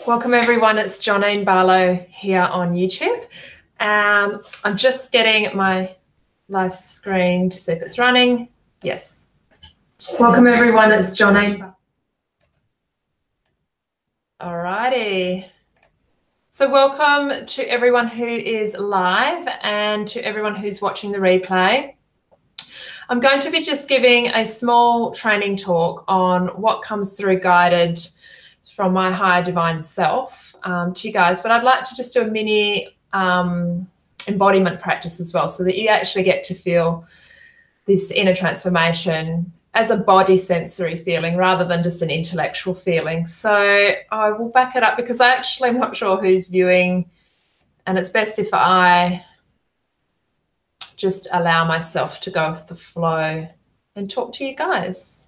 Welcome everyone, it's Johnine Barlow here on YouTube. I'm just getting my live screen to see if it's running. Yes. Welcome everyone, it's Johnine. Alrighty. So welcome to everyone who is live and to everyone who's watching the replay. I'm going to be just giving a small training talk on what comes through guided from my higher divine self to you guys, but I'd like to just do a mini embodiment practice as well, so that you actually get to feel this inner transformation as a body sensory feeling rather than just an intellectual feeling. So I will back it up because I actually am not sure who's viewing, and it's best if I just allow myself to go with the flow and talk to you guys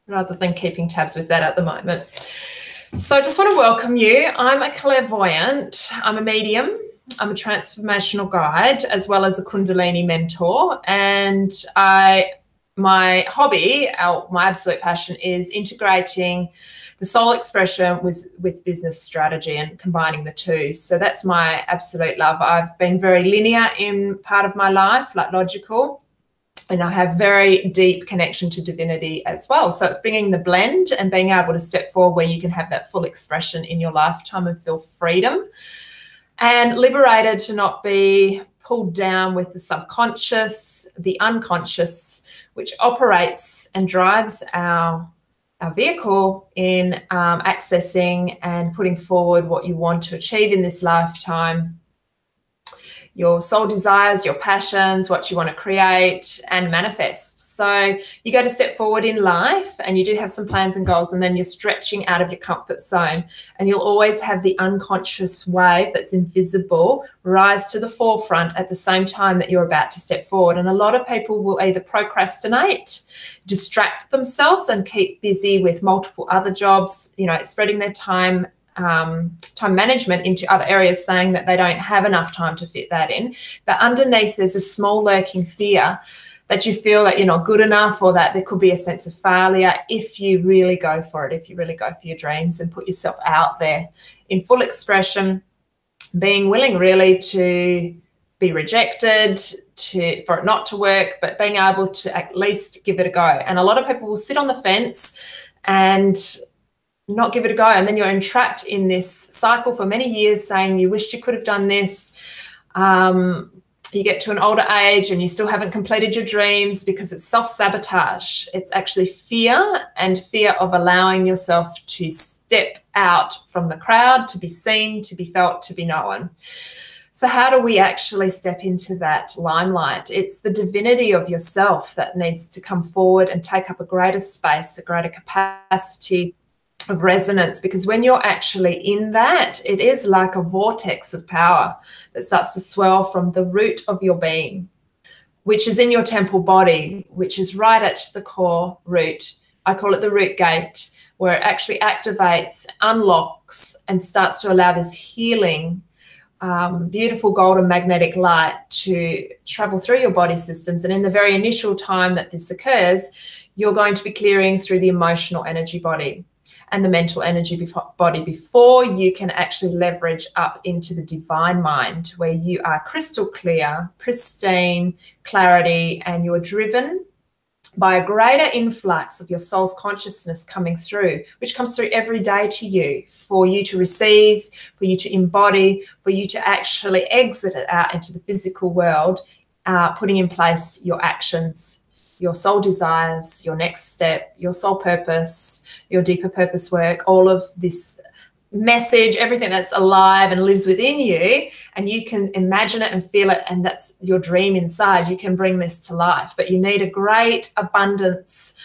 rather than keeping tabs with that at the moment. So I just want to welcome you. I'm a clairvoyant, I'm a medium, I'm a transformational guide, as well as a Kundalini mentor. And my hobby, my absolute passion, is integrating the soul expression with business strategy and combining the two. So that's my absolute love. I've been very linear in part of my life, like logical, and I have very deep connection to divinity as well. So it's bringing the blend and being able to step forward where you can have that full expression in your lifetime and feel freedom and liberated to not be pulled down with the subconscious, the unconscious, which operates and drives our vehicle in accessing and putting forward what you want to achieve in this lifetime, your soul desires, your passions, what you want to create and manifest. So you go to step forward in life and you do have some plans and goals, and then you're stretching out of your comfort zone, and you'll always have the unconscious wave that's invisible rise to the forefront at the same time that you're about to step forward. And a lot of people will either procrastinate, distract themselves and keep busy with multiple other jobs, you know, spreading their time management into other areas, saying that they don't have enough time to fit that in. But underneath there's a small lurking fear that you feel that you're not good enough, or that there could be a sense of failure if you really go for it, if you really go for your dreams and put yourself out there in full expression, being willing really to be rejected, for it not to work, but being able to at least give it a go. And a lot of people will sit on the fence and not give it a go, and then you're entrapped in this cycle for many years, saying you wished you could have done this. You get to an older age and you still haven't completed your dreams because it's self-sabotage. It's actually fear, and fear of allowing yourself to step out from the crowd, to be seen, to be felt, to be known. So how do we actually step into that limelight? It's the divinity of yourself that needs to come forward and take up a greater space, a greater capacity of resonance, because when you're actually in that, it is like a vortex of power that starts to swell from the root of your being, which is in your temple body, which is right at the core root. I call it the root gate, where it actually activates, unlocks, and starts to allow this healing, beautiful golden magnetic light to travel through your body systems. And in the very initial time that this occurs, you're going to be clearing through the emotional energy body and the mental energy body before you can actually leverage up into the divine mind, where you are crystal clear, pristine clarity, and you're driven by a greater influx of your soul's consciousness coming through, which comes through every day to you, for you to receive, for you to embody, for you to actually exit it out into the physical world, putting in place your actions, your soul desires, your next step, your soul purpose, your deeper purpose work, all of this message, everything that's alive and lives within you, and you can imagine it and feel it, and that's your dream inside. You can bring this to life, but you need a great abundance,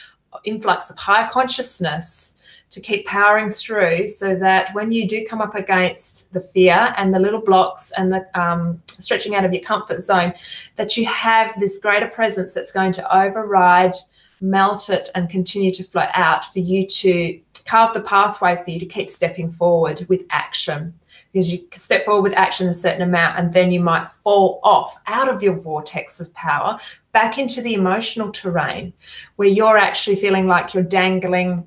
influx of higher consciousness to keep powering through, so that when you do come up against the fear and the little blocks and the stretching out of your comfort zone, that you have this greater presence that's going to override, melt it, and continue to flow out, for you to carve the pathway for you to keep stepping forward with action. Because you can step forward with action a certain amount, and then you might fall off out of your vortex of power back into the emotional terrain, where you're actually feeling like you're dangling,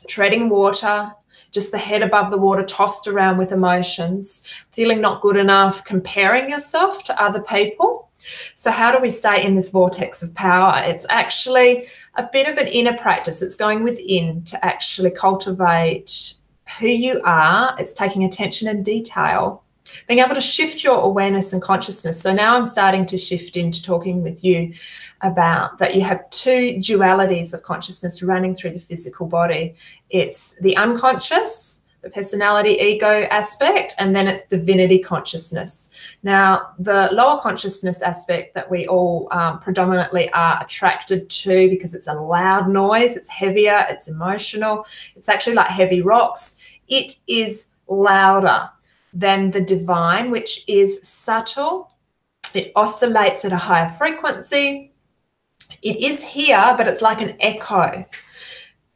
treading water, just the head above the water, tossed around with emotions, feeling not good enough, comparing yourself to other people. So how do we stay in this vortex of power? It's actually a bit of an inner practice. It's going within to actually cultivate who you are. It's taking attention and detail, being able to shift your awareness and consciousness. So now I'm starting to shift into talking with you about that you have two dualities of consciousness running through the physical body. It's the unconscious, the personality ego aspect, and then it's divinity consciousness. Now, the lower consciousness aspect that we all predominantly are attracted to, because it's a loud noise, it's heavier, it's emotional, it's actually like heavy rocks. It is louder than the divine, which is subtle. It oscillates at a higher frequency. It is here, but it's like an echo.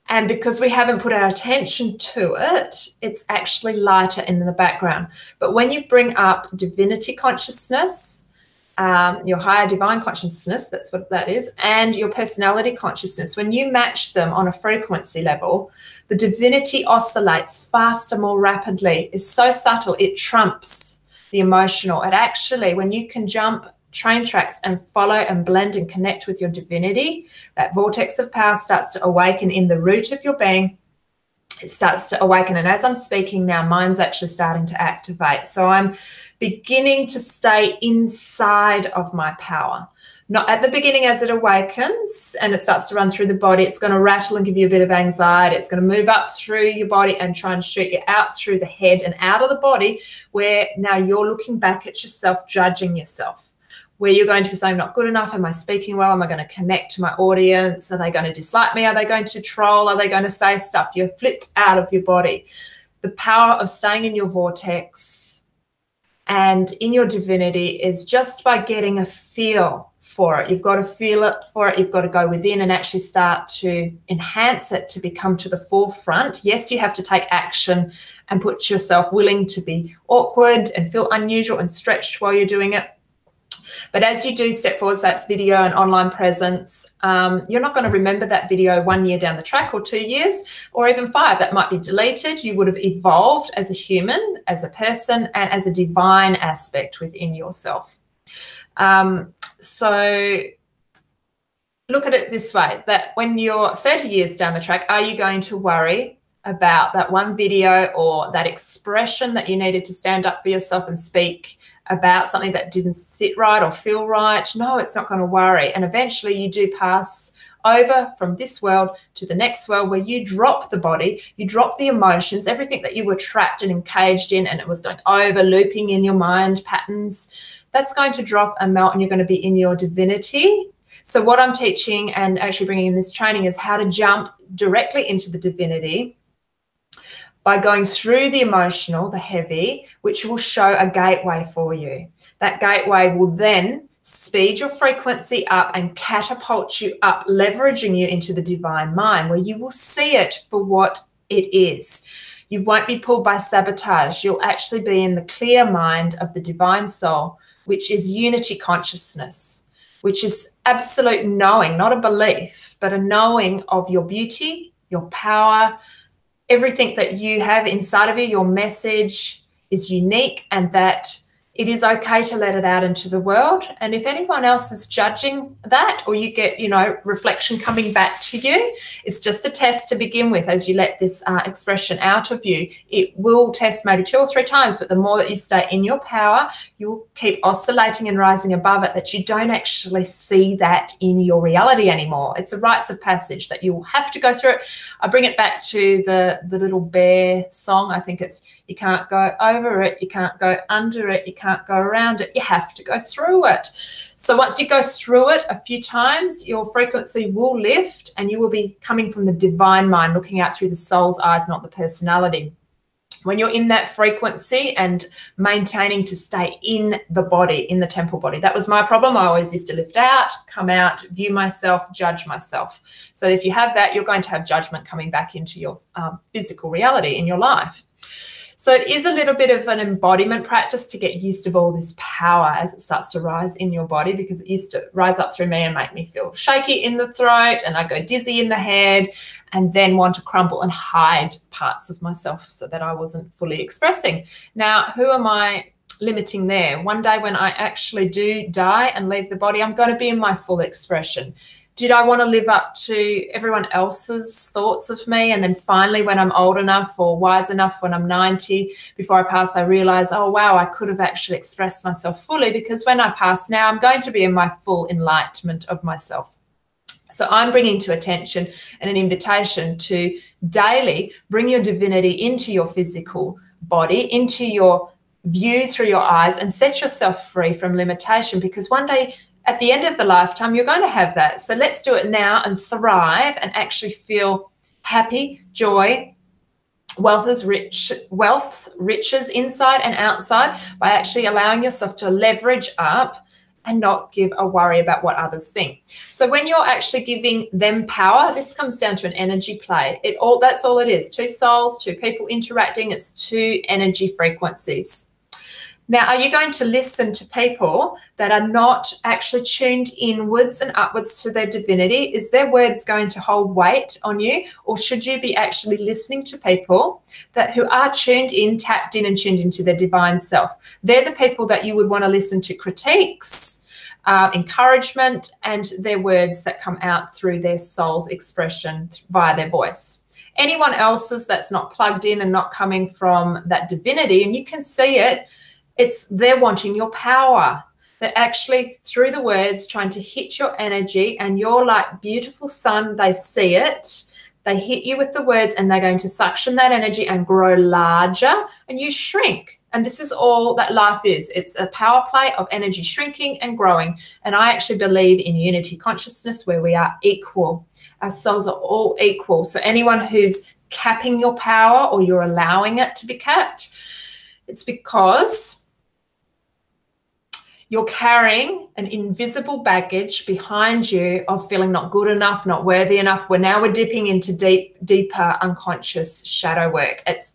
And because we haven't put our attention to it, it's actually lighter in the background. But when you bring up divinity consciousness, your higher divine consciousness, that's what that is, and your personality consciousness, when you match them on a frequency level, the divinity oscillates faster, more rapidly. It's so subtle, it trumps the emotional. It actually, when you can jump train tracks and follow and blend and connect with your divinity, that vortex of power starts to awaken in the root of your being. It starts to awaken. And as I'm speaking now, mine's actually starting to activate. So I'm beginning to stay inside of my power. Not at the beginning as it awakens and it starts to run through the body. It's going to rattle and give you a bit of anxiety. It's going to move up through your body and try and shoot you out through the head and out of the body, where now you're looking back at yourself, judging yourself, where you're going to be saying, not good enough, am I speaking well, am I going to connect to my audience, are they going to dislike me, are they going to troll, are they going to say stuff? You're flipped out of your body. The power of staying in your vortex and in your divinity is just by getting a feel for it. You've got to feel it for it. You've got to go within and actually start to enhance it to become to the forefront. Yes, you have to take action and put yourself willing to be awkward and feel unusual and stretched while you're doing it. But as you do step forward, so that's video and online presence, you're not going to remember that video 1 year down the track or 2 years or even 5. That might be deleted. You would have evolved as a human, as a person, and as a divine aspect within yourself. So look at it this way, that when you're 30 years down the track, are you going to worry about that one video or that expression that you needed to stand up for yourself and speak about something that didn't sit right or feel right? No, it's not going to worry. And eventually you do pass over from this world to the next world, where you drop the body, you drop the emotions, everything that you were trapped and encaged in, and it was going over looping in your mind patterns, that's going to drop and melt, and you're going to be in your divinity. So what I'm teaching and actually bringing in this training is how to jump directly into the divinity by going through the emotional, the heavy, which will show a gateway for you. That gateway will then speed your frequency up and catapult you up, leveraging you into the divine mind, where you will see it for what it is. You won't be pulled by sabotage. You'll actually be in the clear mind of the divine soul, which is unity consciousness, which is absolute knowing, not a belief, but a knowing of your beauty, your power, everything that you have inside of you. Your message is unique, and that it is okay to let it out into the world. And if anyone else is judging that, or you get, reflection coming back to you, it's just a test to begin with. As you let this expression out of you, it will test maybe 2 or 3 times, but the more that you stay in your power, you will keep oscillating and rising above it, that you don't actually see that in your reality anymore. It's a rites of passage that you will have to go through it. I bring it back to the little bear song. I think it's, you can't go over it, you can't go under it, you can't go around it, you have to go through it. So once you go through it a few times, your frequency will lift, and you will be coming from the divine mind, looking out through the soul's eyes, not the personality. When you're in that frequency and maintaining to stay in the body, in the temple body. That was my problem. I always used to lift out, come out, view myself, judge myself. So if you have that, you're going to have judgment coming back into your physical reality in your life. So it is a little bit of an embodiment practice to get used to all this power as it starts to rise in your body, because it used to rise up through me and make me feel shaky in the throat, and I go dizzy in the head, and then want to crumble and hide parts of myself so that I wasn't fully expressing. Now, who am I limiting there? One day when I actually do die and leave the body, I'm going to be in my full expression. Did I want to live up to everyone else's thoughts of me? And then finally, when I'm old enough or wise enough, when I'm 90, before I pass, I realize, oh, wow, I could have actually expressed myself fully, because when I pass now, I'm going to be in my full enlightenment of myself. So I'm bringing to attention and an invitation to daily bring your divinity into your physical body, into your view through your eyes, and set yourself free from limitation, because one day at the end of the lifetime, you're going to have that. So let's do it now and thrive and actually feel happy, joy, wealth's riches inside and outside, by actually allowing yourself to leverage up and not give a worry about what others think. So when you're actually giving them power, this comes down to an energy play. That's all it is. Two souls, two people interacting. It's two energy frequencies. Now, are you going to listen to people that are not actually tuned inwards and upwards to their divinity? Is their words going to hold weight on you? Or should you be actually listening to people who are tuned in, tapped in, and tuned into their divine self? They're the people that you would want to listen to critiques, encouragement, and their words that come out through their soul's expression via their voice. Anyone else's that's not plugged in and not coming from that divinity, and you can see it, they're wanting your power. They're actually, through the words, trying to hit your energy, and you're like beautiful sun. They see it. They hit you with the words, and they're going to suction that energy and grow larger, and you shrink. And this is all that life is. It's a power play of energy shrinking and growing. And I actually believe in unity consciousness, where we are equal. Our souls are all equal. So anyone who's capping your power, or you're allowing it to be capped, it's because you're carrying an invisible baggage behind you of feeling not good enough, not worthy enough. We're dipping into deeper unconscious shadow work. It's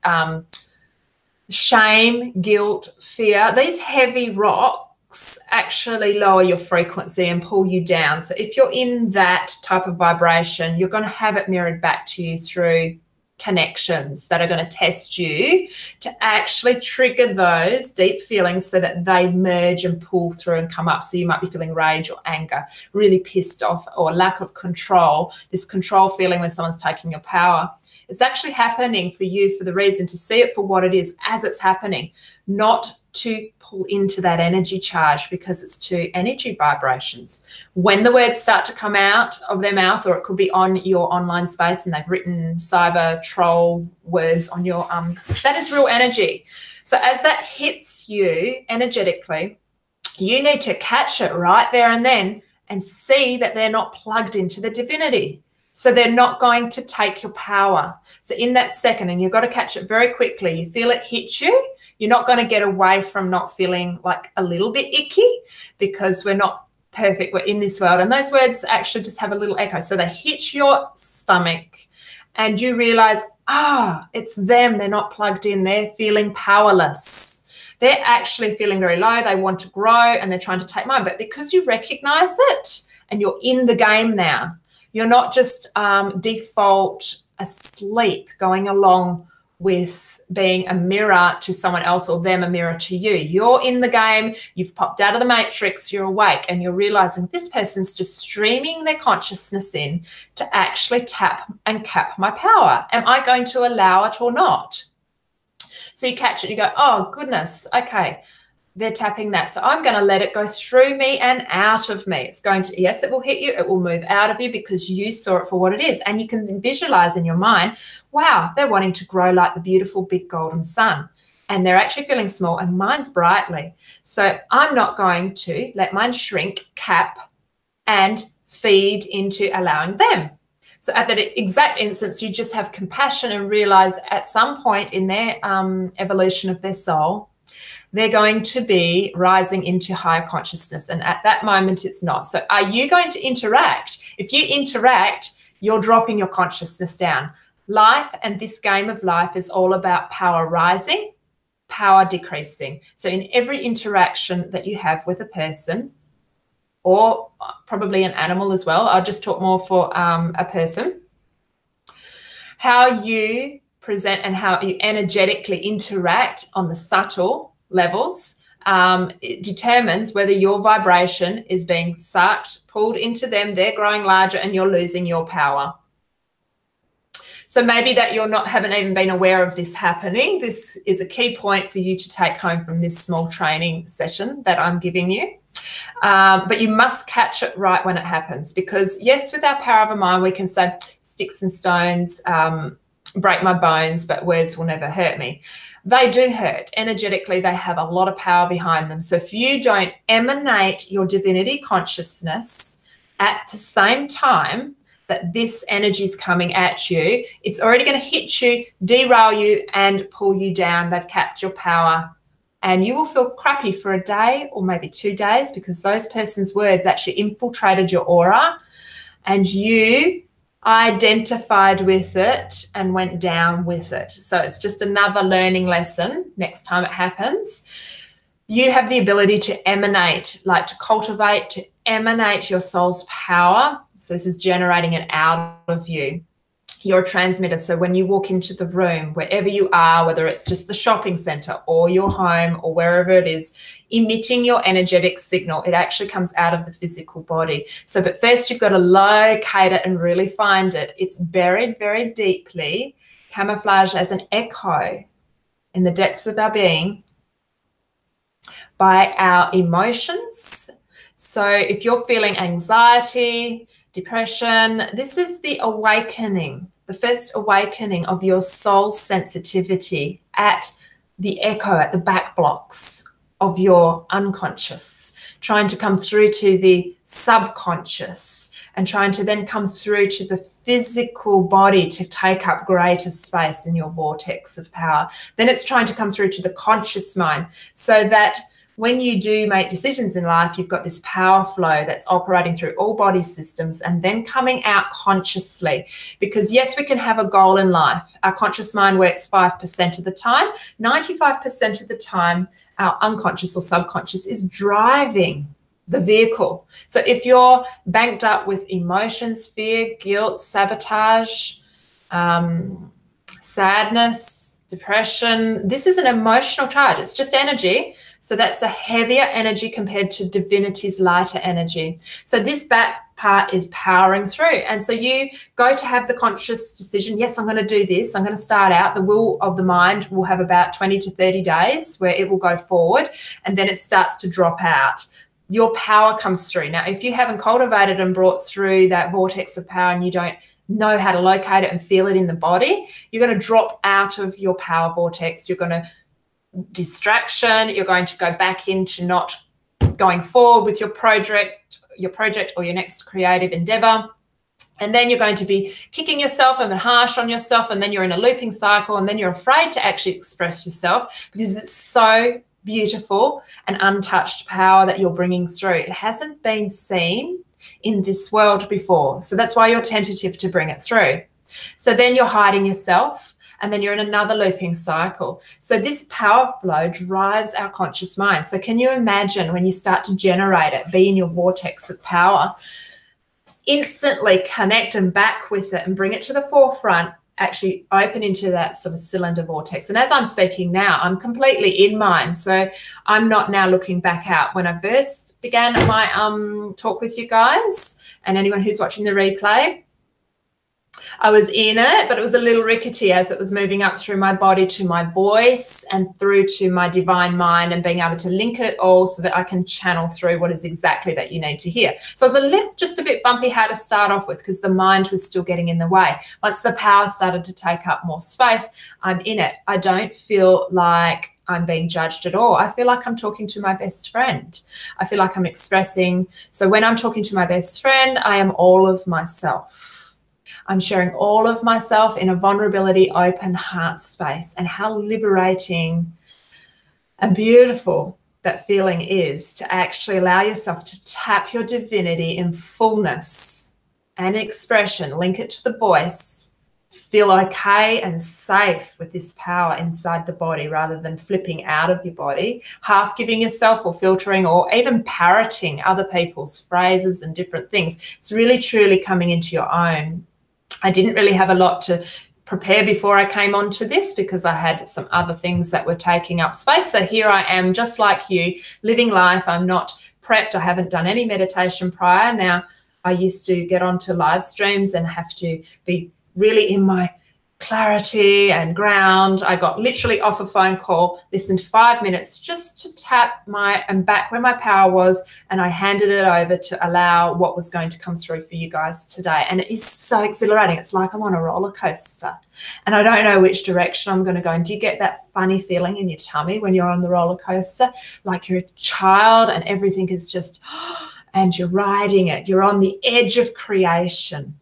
shame, guilt, fear. These heavy rocks actually lower your frequency and pull you down. So if you're in that type of vibration, you're going to have it mirrored back to you through connections that are going to test you to actually trigger those deep feelings so that they merge and pull through and come up. So you might be feeling rage or anger, really pissed off, or lack of control, this control feeling when someone's taking your power. It's actually happening for you for the reason to see it for what it is as it's happening, not to pull into that energy charge, because it's two energy vibrations. When the words start to come out of their mouth, or it could be on your online space and they've written cyber troll words on your, that is real energy. So as that hits you energetically, you need to catch it right there and then and see that they're not plugged into the divinity. So they're not going to take your power. So in that second, and you've got to catch it very quickly, you feel it hit you, you're not going to get away from not feeling like a little bit icky, because we're not perfect. We're in this world. And those words actually just have a little echo. So they hit your stomach and you realize, it's them. They're not plugged in. They're feeling powerless. They're actually feeling very low. They want to grow and they're trying to take mine. But because you recognize it and you're in the game now, you're not just default asleep going along with being a mirror to someone else, or them a mirror to you. You're in the game. You've popped out of the matrix. You're awake and you're realizing this person's just streaming their consciousness in to actually tap and cap my power. Am I going to allow it or not? So you catch it. You go, oh, goodness. Okay. They're tapping that. So I'm going to let it go through me and out of me. It's going to, yes, it will hit you. It will move out of you because you saw it for what it is. And you can visualize in your mind, wow, they're wanting to grow like the beautiful big golden sun. And they're actually feeling small and mine's brightly. So I'm not going to let mine shrink, cap, and feed into allowing them. So at that exact instance, you just have compassion and realize at some point in their evolution of their soul, they're going to be rising into higher consciousness. And at that moment, it's not. So are you going to interact? If you interact, you're dropping your consciousness down. Life and this game of life is all about power rising, power decreasing. So in every interaction that you have with a person, or probably an animal as well, I'll just talk more for a person, How you present and how you energetically interact on the subtle levels, it determines whether your vibration is being sucked, pulled into them, they're growing larger, and you're losing your power. So maybe that haven't even been aware of this happening. This is a key point for you to take home from this small training session that I'm giving you. But you must catch it right when it happens, because yes, with our power of a mind, we can say sticks and stones break my bones, but words will never hurt me. They do hurt. Energetically, they have a lot of power behind them. So if you don't emanate your divinity consciousness at the same time that this energy is coming at you, it's already going to hit you, derail you, and pull you down. They've capped your power. And you will feel crappy for a day or maybe 2 days, because those person's words actually infiltrated your aura and you identified with it and went down with it. So it's just another learning lesson next time it happens. You have the ability to emanate, like to cultivate, to emanate your soul's power. So this is generating it out of you. You're a transmitter. So when you walk into the room, wherever you are, whether it's just the shopping center or your home or wherever it is, emitting your energetic signal, it actually comes out of the physical body. So, but first you've got to locate it and really find it. It's buried very deeply, camouflaged as an echo in the depths of our being by our emotions. So if you're feeling anxiety, depression, this is the awakening, the first awakening of your soul's sensitivity at the echo, at the back blocks of your unconscious, trying to come through to the subconscious and trying to then come through to the physical body to take up greater space in your vortex of power. Then it's trying to come through to the conscious mind, so that when you do make decisions in life, you've got this power flow that's operating through all body systems and then coming out consciously. Because yes, we can have a goal in life. Our conscious mind works 5% of the time. 95% of the time, our unconscious or subconscious is driving the vehicle. So if you're banked up with emotions, fear, guilt, sabotage, sadness, depression, this is an emotional charge. It's just energy. So that's a heavier energy compared to divinity's lighter energy. So this back part is powering through. And so you go to have the conscious decision, yes, I'm going to do this. I'm going to start out. The will of the mind will have about 20 to 30 days where it will go forward, and then it starts to drop out. Your power comes through. Now, if you haven't cultivated and brought through that vortex of power and you don't know how to locate it and feel it in the body, you're going to drop out of your power vortex. You're going to distraction, you're going to go back into not going forward with your project or your next creative endeavor. And then you're going to be kicking yourself and harsh on yourself, and then you're in a looping cycle, and then you're afraid to actually express yourself because it's so beautiful and untouched power that you're bringing through. It hasn't been seen in this world before. So that's why you're tentative to bring it through. So then you're hiding yourself, and then you're in another looping cycle. So this power flow drives our conscious mind. So can you imagine when you start to generate it, be in your vortex of power, instantly connect and back with it and bring it to the forefront, actually open into that sort of cylinder vortex. And as I'm speaking now, I'm completely in mine. So I'm not now looking back out. When I first began my talk with you guys and anyone who's watching the replay, I was in it, but it was a little rickety as it was moving up through my body to my voice and through to my divine mind, and being able to link it all so that I can channel through what is exactly that you need to hear. So I was just a bit bumpy how to start off with, because the mind was still getting in the way. Once the power started to take up more space, I'm in it. I don't feel like I'm being judged at all. I feel like I'm talking to my best friend. I feel like I'm expressing. So when I'm talking to my best friend, I am all of myself. I'm sharing all of myself in a vulnerability, open heart space, and how liberating and beautiful that feeling is to actually allow yourself to tap your divinity in fullness and expression, link it to the voice, feel okay and safe with this power inside the body rather than flipping out of your body, half giving yourself or filtering or even parroting other people's phrases and different things. It's really truly coming into your own. I didn't really have a lot to prepare before I came onto this because I had some other things that were taking up space. So here I am, just like you, living life. I'm not prepped. I haven't done any meditation prior. Now, I used to get onto live streams and have to be really in my clarity and ground. I got literally off a phone call, listened 5 minutes just to tap and back where my power was, and I handed it over to allow what was going to come through for you guys today. And it is so exhilarating. It's like I'm on a roller coaster and I don't know which direction I'm going to go. And do you get that funny feeling in your tummy when you're on the roller coaster, like you're a child and everything is just, and you're riding it. You're on the edge of creation.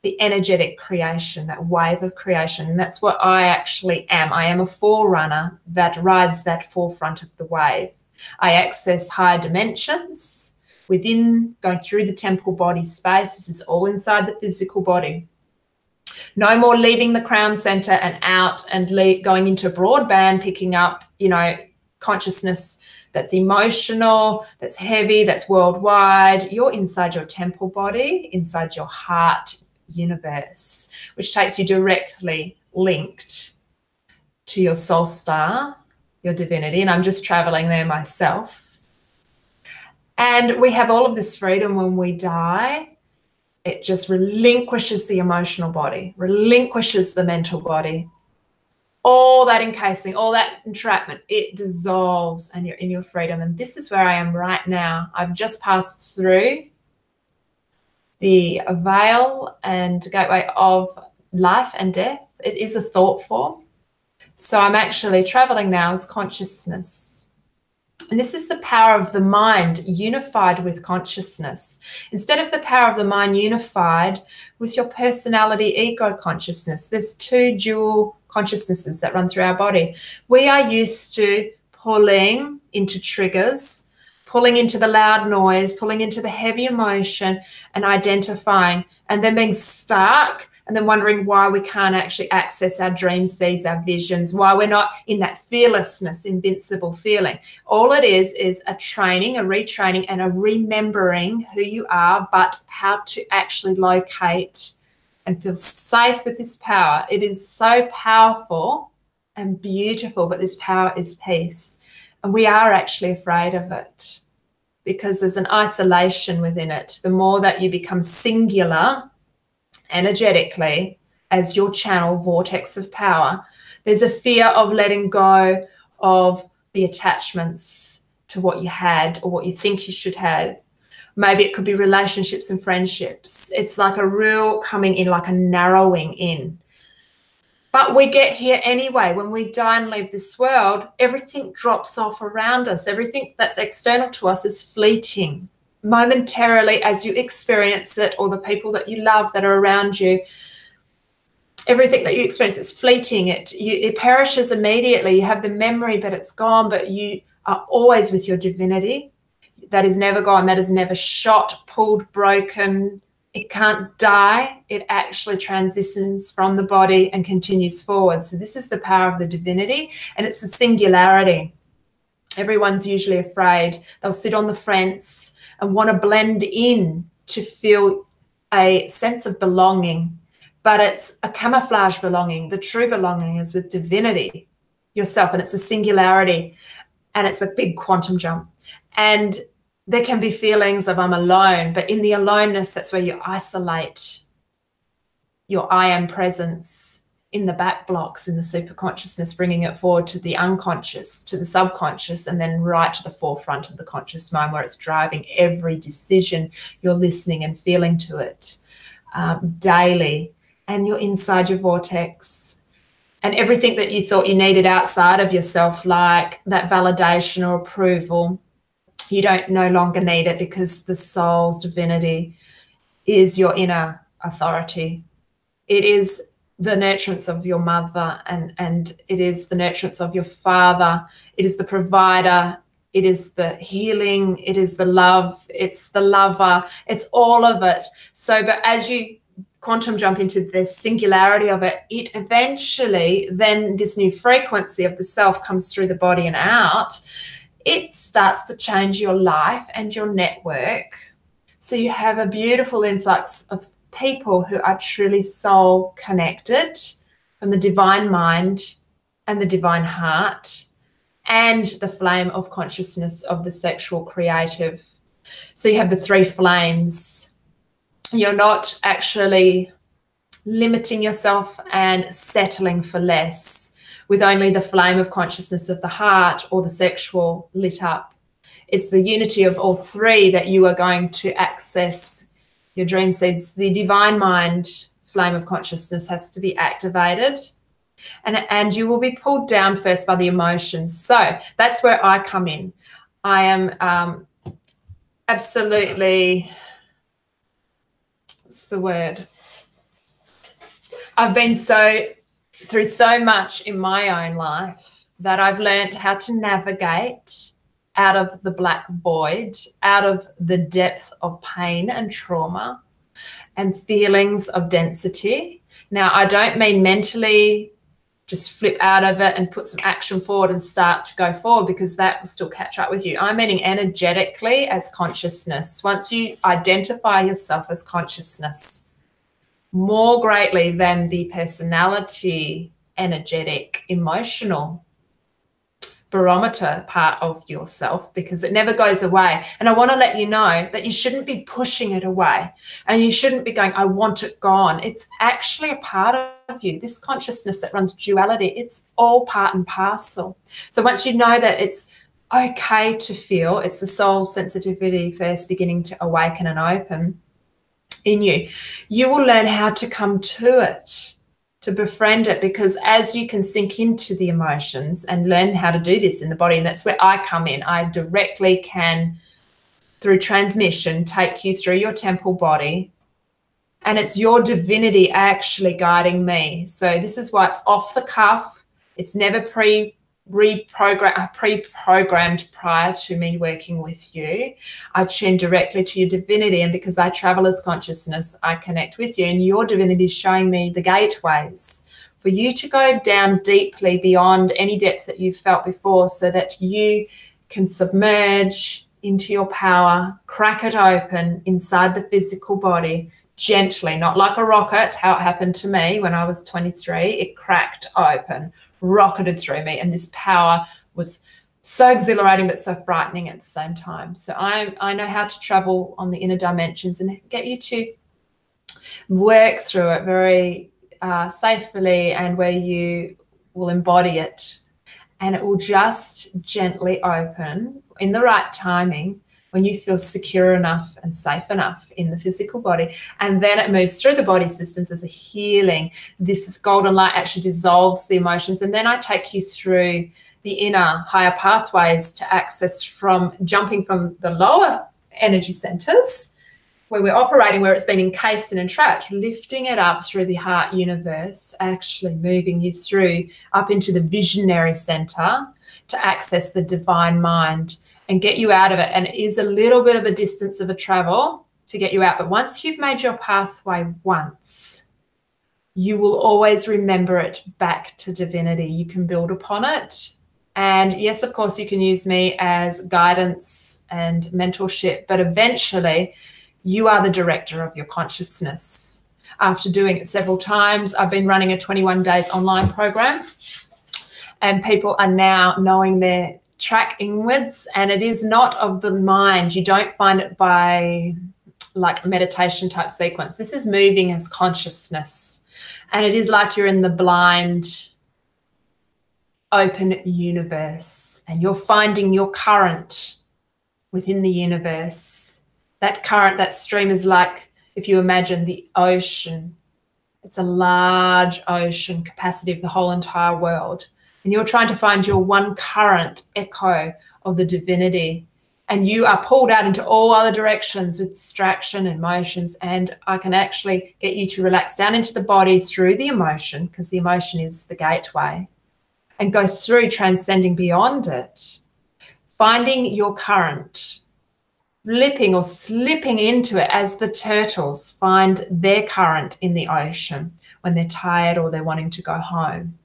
The energetic creation, that wave of creation. And that's what I actually am. I am a forerunner that rides that forefront of the wave. I access higher dimensions within, going through the temple body space. This is all inside the physical body. No more leaving the crown center and out and going into broadband, picking up, consciousness that's emotional, that's heavy, that's worldwide. You're inside your temple body, inside your heart universe, which takes you directly linked to your soul star, your divinity. And I'm just traveling there myself. And we have all of this freedom when we die. It just relinquishes the emotional body, relinquishes the mental body. All that encasing, all that entrapment, it dissolves and you're in your freedom. And this is where I am right now. I've just passed through the veil and gateway of life and death. It is a thought form. So I'm actually traveling now as consciousness. And this is the power of the mind unified with consciousness. Instead of the power of the mind unified with your personality ego consciousness, there's two dual consciousnesses that run through our body. We are used to pulling into triggers, pulling into the loud noise, pulling into the heavy emotion and identifying, and then being stuck and then wondering why we can't actually access our dream seeds, our visions, why we're not in that fearlessness, invincible feeling. All it is a training, a retraining and a remembering who you are, but how to actually locate and feel safe with this power. It is so powerful and beautiful, but this power is peace. And we are actually afraid of it because there's an isolation within it. The more that you become singular energetically as your channel vortex of power, there's a fear of letting go of the attachments to what you had or what you think you should have. Maybe it could be relationships and friendships. It's like a real coming in, like a narrowing in. But we get here anyway. When we die and leave this world, everything drops off around us. Everything that's external to us is fleeting. Momentarily, as you experience it, or the people that you love that are around you, everything that you experience is fleeting. It perishes immediately. You have the memory, but it's gone. But you are always with your divinity. That is never gone. That is never shot, pulled, broken. It can't die. It actually transitions from the body and continues forward. So this is the power of the divinity, and it's the singularity. Everyone's usually afraid. They'll sit on the fence and want to blend in to feel a sense of belonging, but it's a camouflage belonging. The true belonging is with divinity, yourself, and it's a singularity, and it's a big quantum jump. And there can be feelings of I'm alone, but in the aloneness, that's where you isolate your I am presence in the back blocks, in the super consciousness, bringing it forward to the unconscious, to the subconscious, and then right to the forefront of the conscious mind where it's driving every decision. You're listening and feeling to it daily, and you're inside your vortex. And everything that you thought you needed outside of yourself, like that validation or approval, you don't no longer need it, because the soul's divinity is your inner authority. It is the nurturance of your mother, and it is the nurturance of your father. It is the provider. It is the healing. It is the love. It's the lover. It's all of it. So, but as you quantum jump into the singularity of it, it eventually, then this new frequency of the self comes through the body and out. It starts to change your life and your network. So you have a beautiful influx of people who are truly soul connected, from the divine mind and the divine heart, and the flame of consciousness of the sexual creative. So you have the three flames. You're not actually limiting yourself and settling for less with only the flame of consciousness of the heart or the sexual lit up. It's the unity of all three that you are going to access your dream seeds. The divine mind flame of consciousness has to be activated, and you will be pulled down first by the emotions. So that's where I come in. I am absolutely, what's the word? I've been through so much in my own life that I've learned how to navigate out of the black void, out of the depth of pain and trauma and feelings of density. Now, I don't mean mentally just flip out of it and put some action forward and start to go forward, because that will still catch up with you. I'm meaning energetically as consciousness. Once you identify yourself as consciousness, more greatly than the personality, energetic, emotional barometer part of yourself, because it never goes away. And I want to let you know that you shouldn't be pushing it away, and you shouldn't be going, I want it gone. It's actually a part of you. This consciousness that runs duality, it's all part and parcel. So once you know that it's okay to feel, it's the soul sensitivity first beginning to awaken and open in you, you will learn how to come to it, to befriend it, because as you can sink into the emotions and learn how to do this in the body, and that's where I come in. I directly can, through transmission, take you through your temple body, and it's your divinity actually guiding me. So this is why it's off the cuff. It's never pre-programmed prior to me working with you. I tune directly to your divinity, and because I travel as consciousness, I connect with you, and your divinity is showing me the gateways for you to go down deeply beyond any depth that you've felt before, so that you can submerge into your power, crack it open inside the physical body gently, not like a rocket, how it happened to me when I was 23. It cracked open, rocketed through me, and this power was so exhilarating but so frightening at the same time. So I know how to travel on the inner dimensions and get you to work through it very safely, and where you will embody it, and it will just gently open in the right timing when you feel secure enough and safe enough in the physical body. And then it moves through the body systems as a healing. This golden light actually dissolves the emotions. And then I take you through the inner higher pathways to access, from jumping from the lower energy centers where we're operating, where it's been encased and entrapped, lifting it up through the heart universe, actually moving you through up into the visionary center to access the divine mind and get you out of it. And it is a little bit of a distance of a travel to get you out. But once you've made your pathway once, you will always remember it back to divinity. You can build upon it. And yes, of course, you can use me as guidance and mentorship, but eventually you are the director of your consciousness. After doing it several times, I've been running a 21 days online program, and people are now knowing their track inwards, and it is not of the mind. You don't find it by like meditation type sequence. This is moving as consciousness, and it is like you're in the blind open universe, and you're finding your current within the universe. That current, that stream, is like, if you imagine the ocean, it's a large ocean capacity of the whole entire world. And you're trying to find your one current echo of the divinity, and you are pulled out into all other directions with distraction and emotions. And I can actually get you to relax down into the body through the emotion, because the emotion is the gateway, and go through transcending beyond it, finding your current, flipping or slipping into it as the turtles find their current in the ocean when they're tired or they're wanting to go home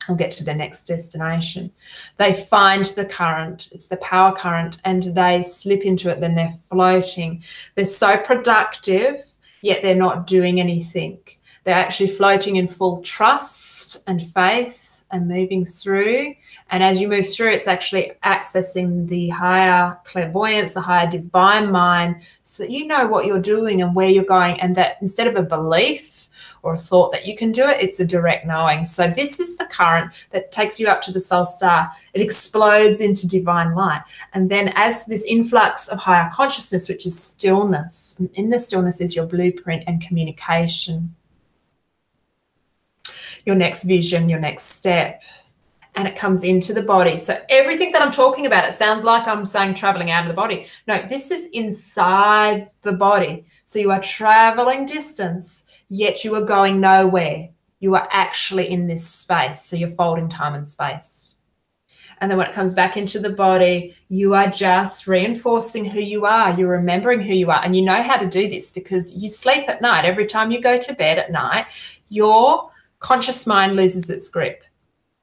or get to their next destination. They find the current, it's the power current, and they slip into it. Then they're floating. They're so productive, yet they're not doing anything. They're actually floating in full trust and faith and moving through. And as you move through, it's actually accessing the higher clairvoyance, the higher divine mind, so that you know what you're doing and where you're going, and that instead of a belief or a thought that you can do it, it's a direct knowing. So this is the current that takes you up to the soul star. It explodes into divine light. And then as this influx of higher consciousness, which is stillness, and in the stillness is your blueprint and communication, your next vision, your next step, and it comes into the body. So everything that I'm talking about, it sounds like I'm saying traveling out of the body. No, this is inside the body. So you are traveling distance, yet you are going nowhere. You are actually in this space. So you're folding time and space. And then when it comes back into the body, you are just reinforcing who you are. You're remembering who you are. And you know how to do this because you sleep at night. Every time you go to bed at night, your conscious mind loses its grip.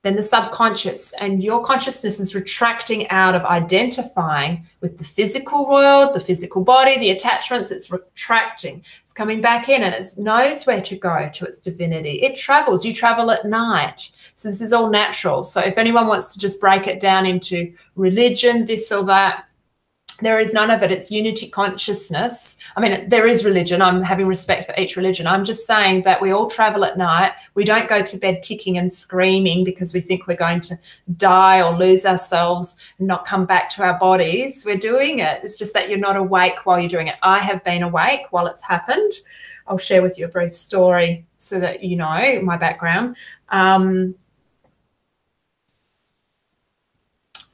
Then the subconscious, and your consciousness is retracting out of identifying with the physical world, the physical body, the attachments. It's retracting. It's coming back in, and it knows where to go to its divinity. It travels. You travel at night. So this is all natural. So if anyone wants to just break it down into religion, this or that, there is none of it. It's unity consciousness. I mean, there is religion. I'm having respect for each religion. I'm just saying that we all travel at night. We don't go to bed kicking and screaming because we think we're going to die or lose ourselves and not come back to our bodies. We're doing it. It's just that you're not awake while you're doing it. I have been awake while it's happened. I'll share with you a brief story so that you know my background.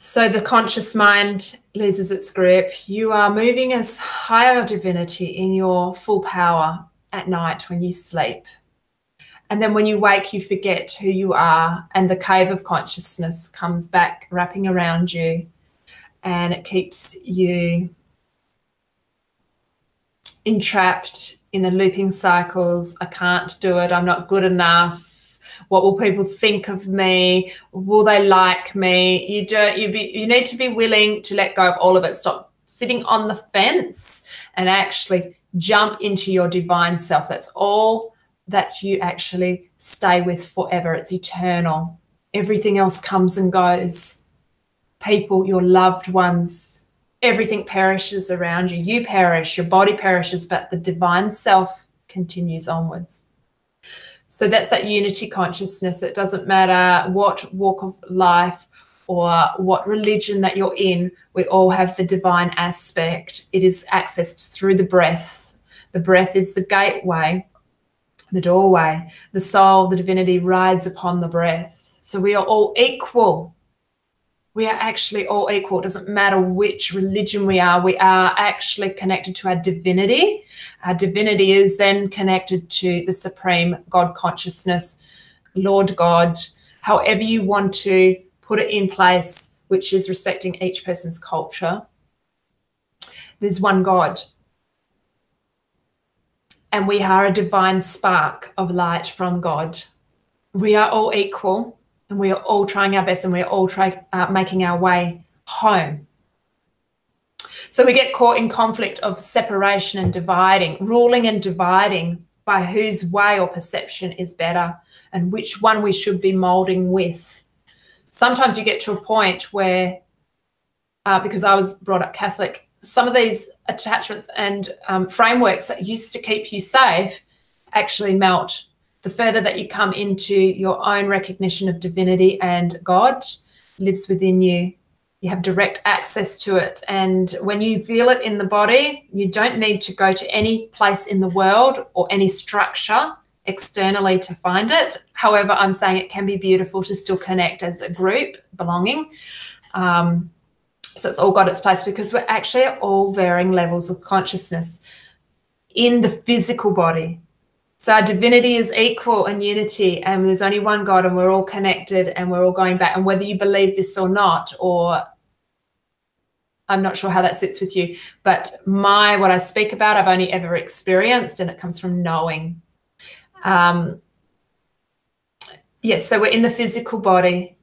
So the conscious mind loses its grip. You are moving as higher divinity in your full power at night when you sleep. And then when you wake, you forget who you are, and the cave of consciousness comes back wrapping around you, and it keeps you entrapped in the looping cycles. I can't do it. I'm not good enough. What will people think of me? Will they like me? You need to be willing to let go of all of it. Stop sitting on the fence and actually jump into your divine self. That's all that you actually stay with forever. It's eternal. Everything else comes and goes. People, your loved ones, everything perishes around you. You perish, your body perishes, but the divine self continues onwards. So that's that unity consciousness. It doesn't matter what walk of life or what religion that you're in, we all have the divine aspect. It is accessed through the breath. The breath is the gateway, the doorway. The soul, the divinity rides upon the breath. So we are all equal. We are actually all equal. It doesn't matter which religion we are actually connected to our divinity. Our divinity is then connected to the supreme God consciousness, Lord God, however you want to put it in place, which is respecting each person's culture. There's one God. And we are a divine spark of light from God. We are all equal. And we are all trying our best, and we are all making our way home. So we get caught in conflict of separation and dividing, ruling and dividing by whose way or perception is better and which one we should be molding with. Sometimes you get to a point where, because I was brought up Catholic, some of these attachments and frameworks that used to keep you safe actually melt. The further that you come into your own recognition of divinity and God lives within you, you have direct access to it. And when you feel it in the body, you don't need to go to any place in the world or any structure externally to find it. However, I'm saying it can be beautiful to still connect as a group, belonging. So it's all got its place because we're actually at all varying levels of consciousness in the physical body. So our divinity is equal and unity, and there's only one God, and we're all connected, and we're all going back. And whether you believe this or not, or I'm not sure how that sits with you, but what I speak about, I've only ever experienced, and it comes from knowing. Yes, so we're in the physical body.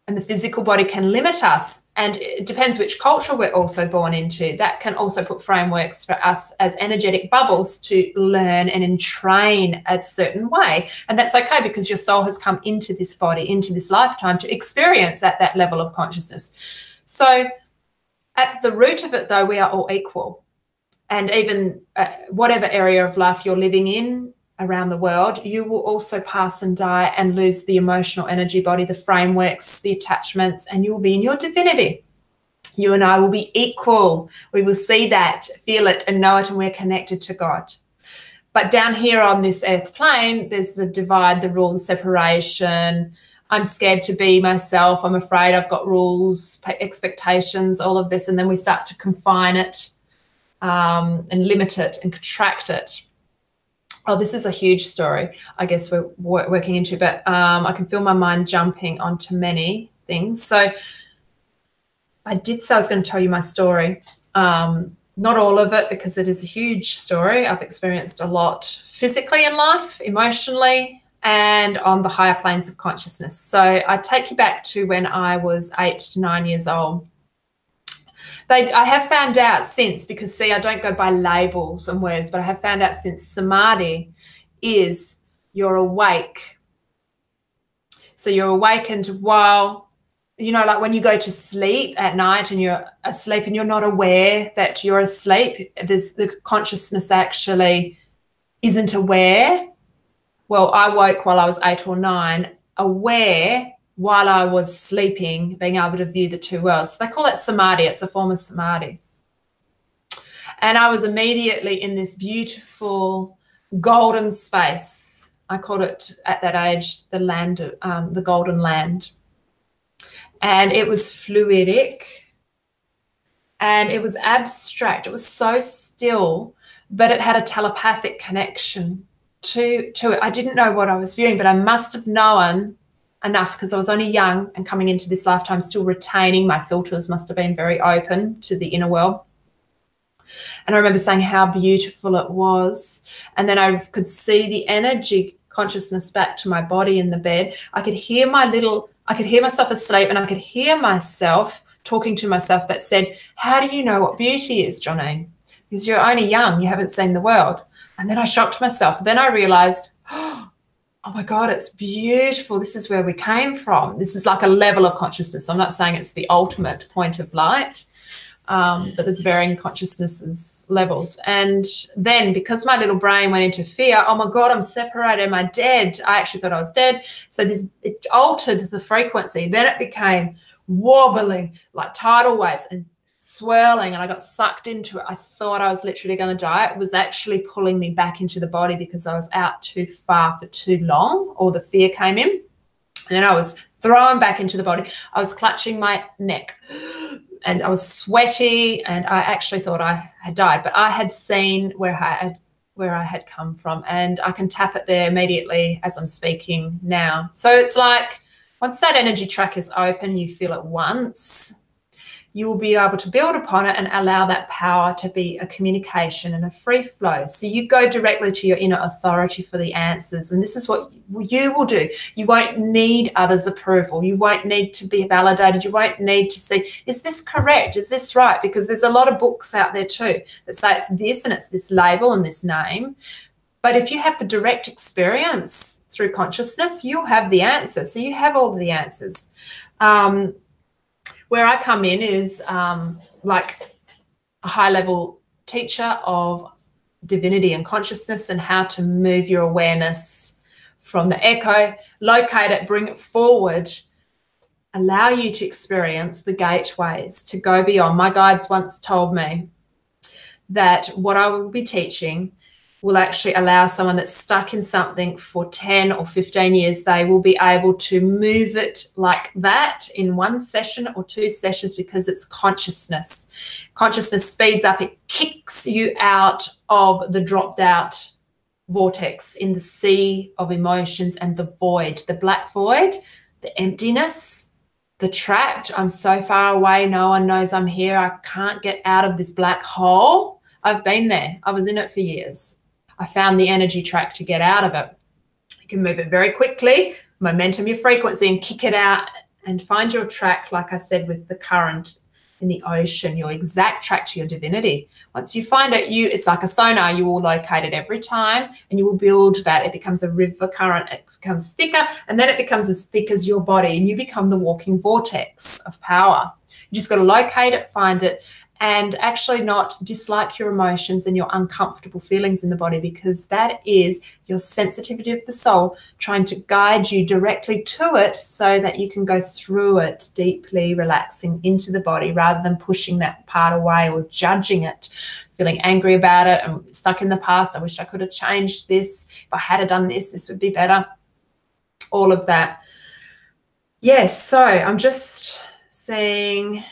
and the physical body can limit us. And it depends which culture we're also born into. That can also put frameworks for us as energetic bubbles to learn and entrain a certain way. And that's okay, because your soul has come into this body, into this lifetime, to experience at that level of consciousness. So at the root of it, though, we are all equal. And even whatever area of life you're living in around the world, you will also pass and die and lose the emotional energy body, the frameworks, the attachments, and you will be in your divinity. You and I will be equal. We will see that, feel it, and know it, and we're connected to God. But down here on this earth plane, there's the divide, the rules, separation. I'm scared to be myself. I'm afraid I've got rules, expectations, all of this. And then we start to confine it and limit it and contract it. Oh, this is a huge story, I guess we're working into, but I can feel my mind jumping onto many things. So I did say I was going to tell you my story. Not all of it, because it is a huge story. I've experienced a lot physically in life, emotionally, and on the higher planes of consciousness. So I take you back to when I was 8 to 9 years old. I have found out since, because see, I don't go by labels and words, but I have found out since samadhi is you're awake. So you're awakened while, you know, like when you go to sleep at night and you're asleep and you're not aware that you're asleep, the consciousness actually isn't aware. Well, I woke while I was 8 or 9, aware while I was sleeping, being able to view the two worlds. So they call it samadhi. It's a form of samadhi. And I was immediately in this beautiful golden space. I called it at that age the land, the golden land. And it was fluidic and it was abstract. It was so still, but it had a telepathic connection to it. I didn't know what I was viewing, but I must have known enough, because I was only young and coming into this lifetime still retaining, my filters must have been very open to the inner world. And I remember saying how beautiful it was. And then I could see the energy consciousness back to my body in the bed. I could hear myself asleep, and I could hear myself talking to myself that said, how do you know what beauty is, Johnine? Because you're only young, you haven't seen the world. And then I shocked myself. Then I realized, oh my God, it's beautiful. This is where we came from. This is like a level of consciousness. I'm not saying it's the ultimate point of light, but there's varying consciousnesses levels. And then because my little brain went into fear, oh my God, I'm separated, am I dead? I actually thought I was dead. So it altered the frequency. Then it became wobbling like tidal waves and swirling, and I got sucked into it. I thought I was literally going to die. It was actually pulling me back into the body because I was out too far for too long, or the fear came in. And then I was thrown back into the body. I was clutching my neck and I was sweaty, and I actually thought I had died, but I had seen where I had come from, and I can tap it there immediately as I'm speaking now. So it's like once that energy track is open, you feel it once, you will be able to build upon it and allow that power to be a communication and a free flow. So you go directly to your inner authority for the answers. And this is what you will do. You won't need others' approval. You won't need to be validated. You won't need to see, is this correct? Is this right? Because there's a lot of books out there too that say it's this and it's this label and this name. But if you have the direct experience through consciousness, you'll have the answer. So you have all the answers. Where I come in is like a high-level teacher of divinity and consciousness, and how to move your awareness from the echo, locate it, bring it forward, allow you to experience the gateways to go beyond. My guides once told me that what I will be teaching will actually allow someone that's stuck in something for 10 or 15 years, they will be able to move it like that in one session or 2 sessions, because it's consciousness. Consciousness speeds up. It kicks you out of the dropped out vortex in the sea of emotions and the void, the black void, the emptiness, the trapped. I'm so far away. No one knows I'm here. I can't get out of this black hole. I've been there. I was in it for years. I found the energy track to get out of it. You can move it very quickly, momentum your frequency, and kick it out and find your track, like I said, with the current in the ocean, your exact track to your divinity. Once you find it, it's like a sonar. You will locate it every time, and you will build that. It becomes a river current. It becomes thicker, and then it becomes as thick as your body, and you become the walking vortex of power. You just got to locate it, find it, and actually not dislike your emotions and your uncomfortable feelings in the body, because that is your sensitivity of the soul trying to guide you directly to it so that you can go through it deeply, relaxing into the body rather than pushing that part away or judging it, feeling angry about it. I'm stuck in the past. I wish I could have changed this. If I had done this, this would be better. All of that. Yes, so I'm just saying,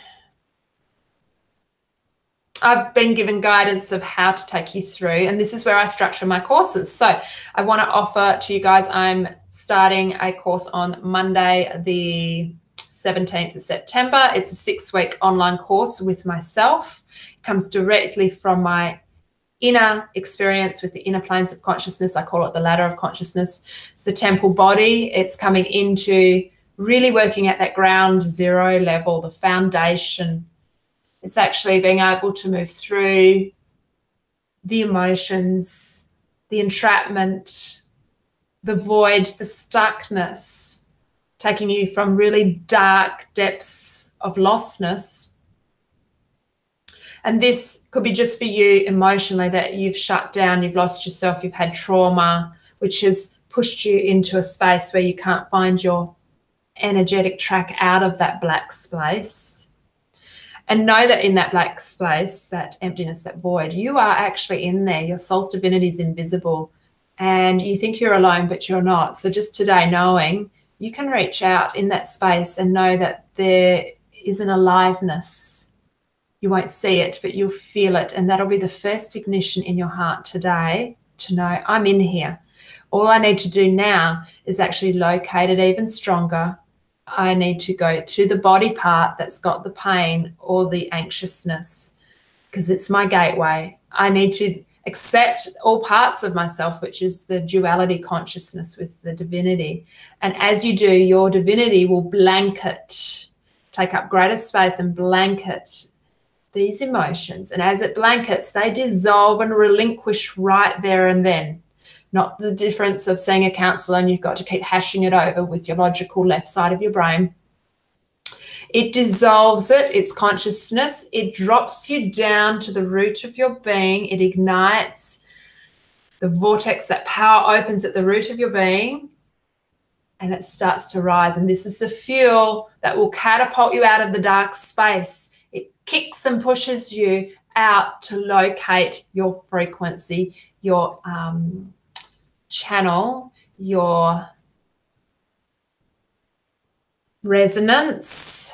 I've been given guidance of how to take you through, and this is where I structure my courses. So I want to offer to you guys, I'm starting a course on Monday, the 17th of September. It's a 6-week online course with myself. It comes directly from my inner experience with the inner planes of consciousness. I call it the ladder of consciousness. It's the temple body. It's coming into really working at that ground zero level, the foundation. It's actually being able to move through the emotions, the entrapment, the void, the stuckness, taking you from really dark depths of lostness. And this could be just for you emotionally, that you've shut down, you've lost yourself, you've had trauma, which has pushed you into a space where you can't find your energetic track out of that black space. And know that in that black space, that emptiness, that void, you are actually in there. Your soul's divinity is invisible, and you think you're alone, but you're not. So just today, knowing you can reach out in that space and know that there is an aliveness. You won't see it, but you'll feel it. And that'll be the first ignition in your heart today to know I'm in here. All I need to do now is actually locate it even stronger. I need to go to the body part that's got the pain or the anxiousness, because it's my gateway. I need to accept all parts of myself, which is the duality consciousness with the divinity. And as you do, your divinity will blanket, take up greater space and blanket these emotions. And as it blankets, they dissolve and relinquish right there and then. Not the difference of seeing a counsellor and you've got to keep hashing it over with your logical left side of your brain. It dissolves it, its consciousness. It drops you down to the root of your being. It ignites the vortex. That power opens at the root of your being, and it starts to rise. And this is the fuel that will catapult you out of the dark space. It kicks and pushes you out to locate your frequency, your channel, your resonance,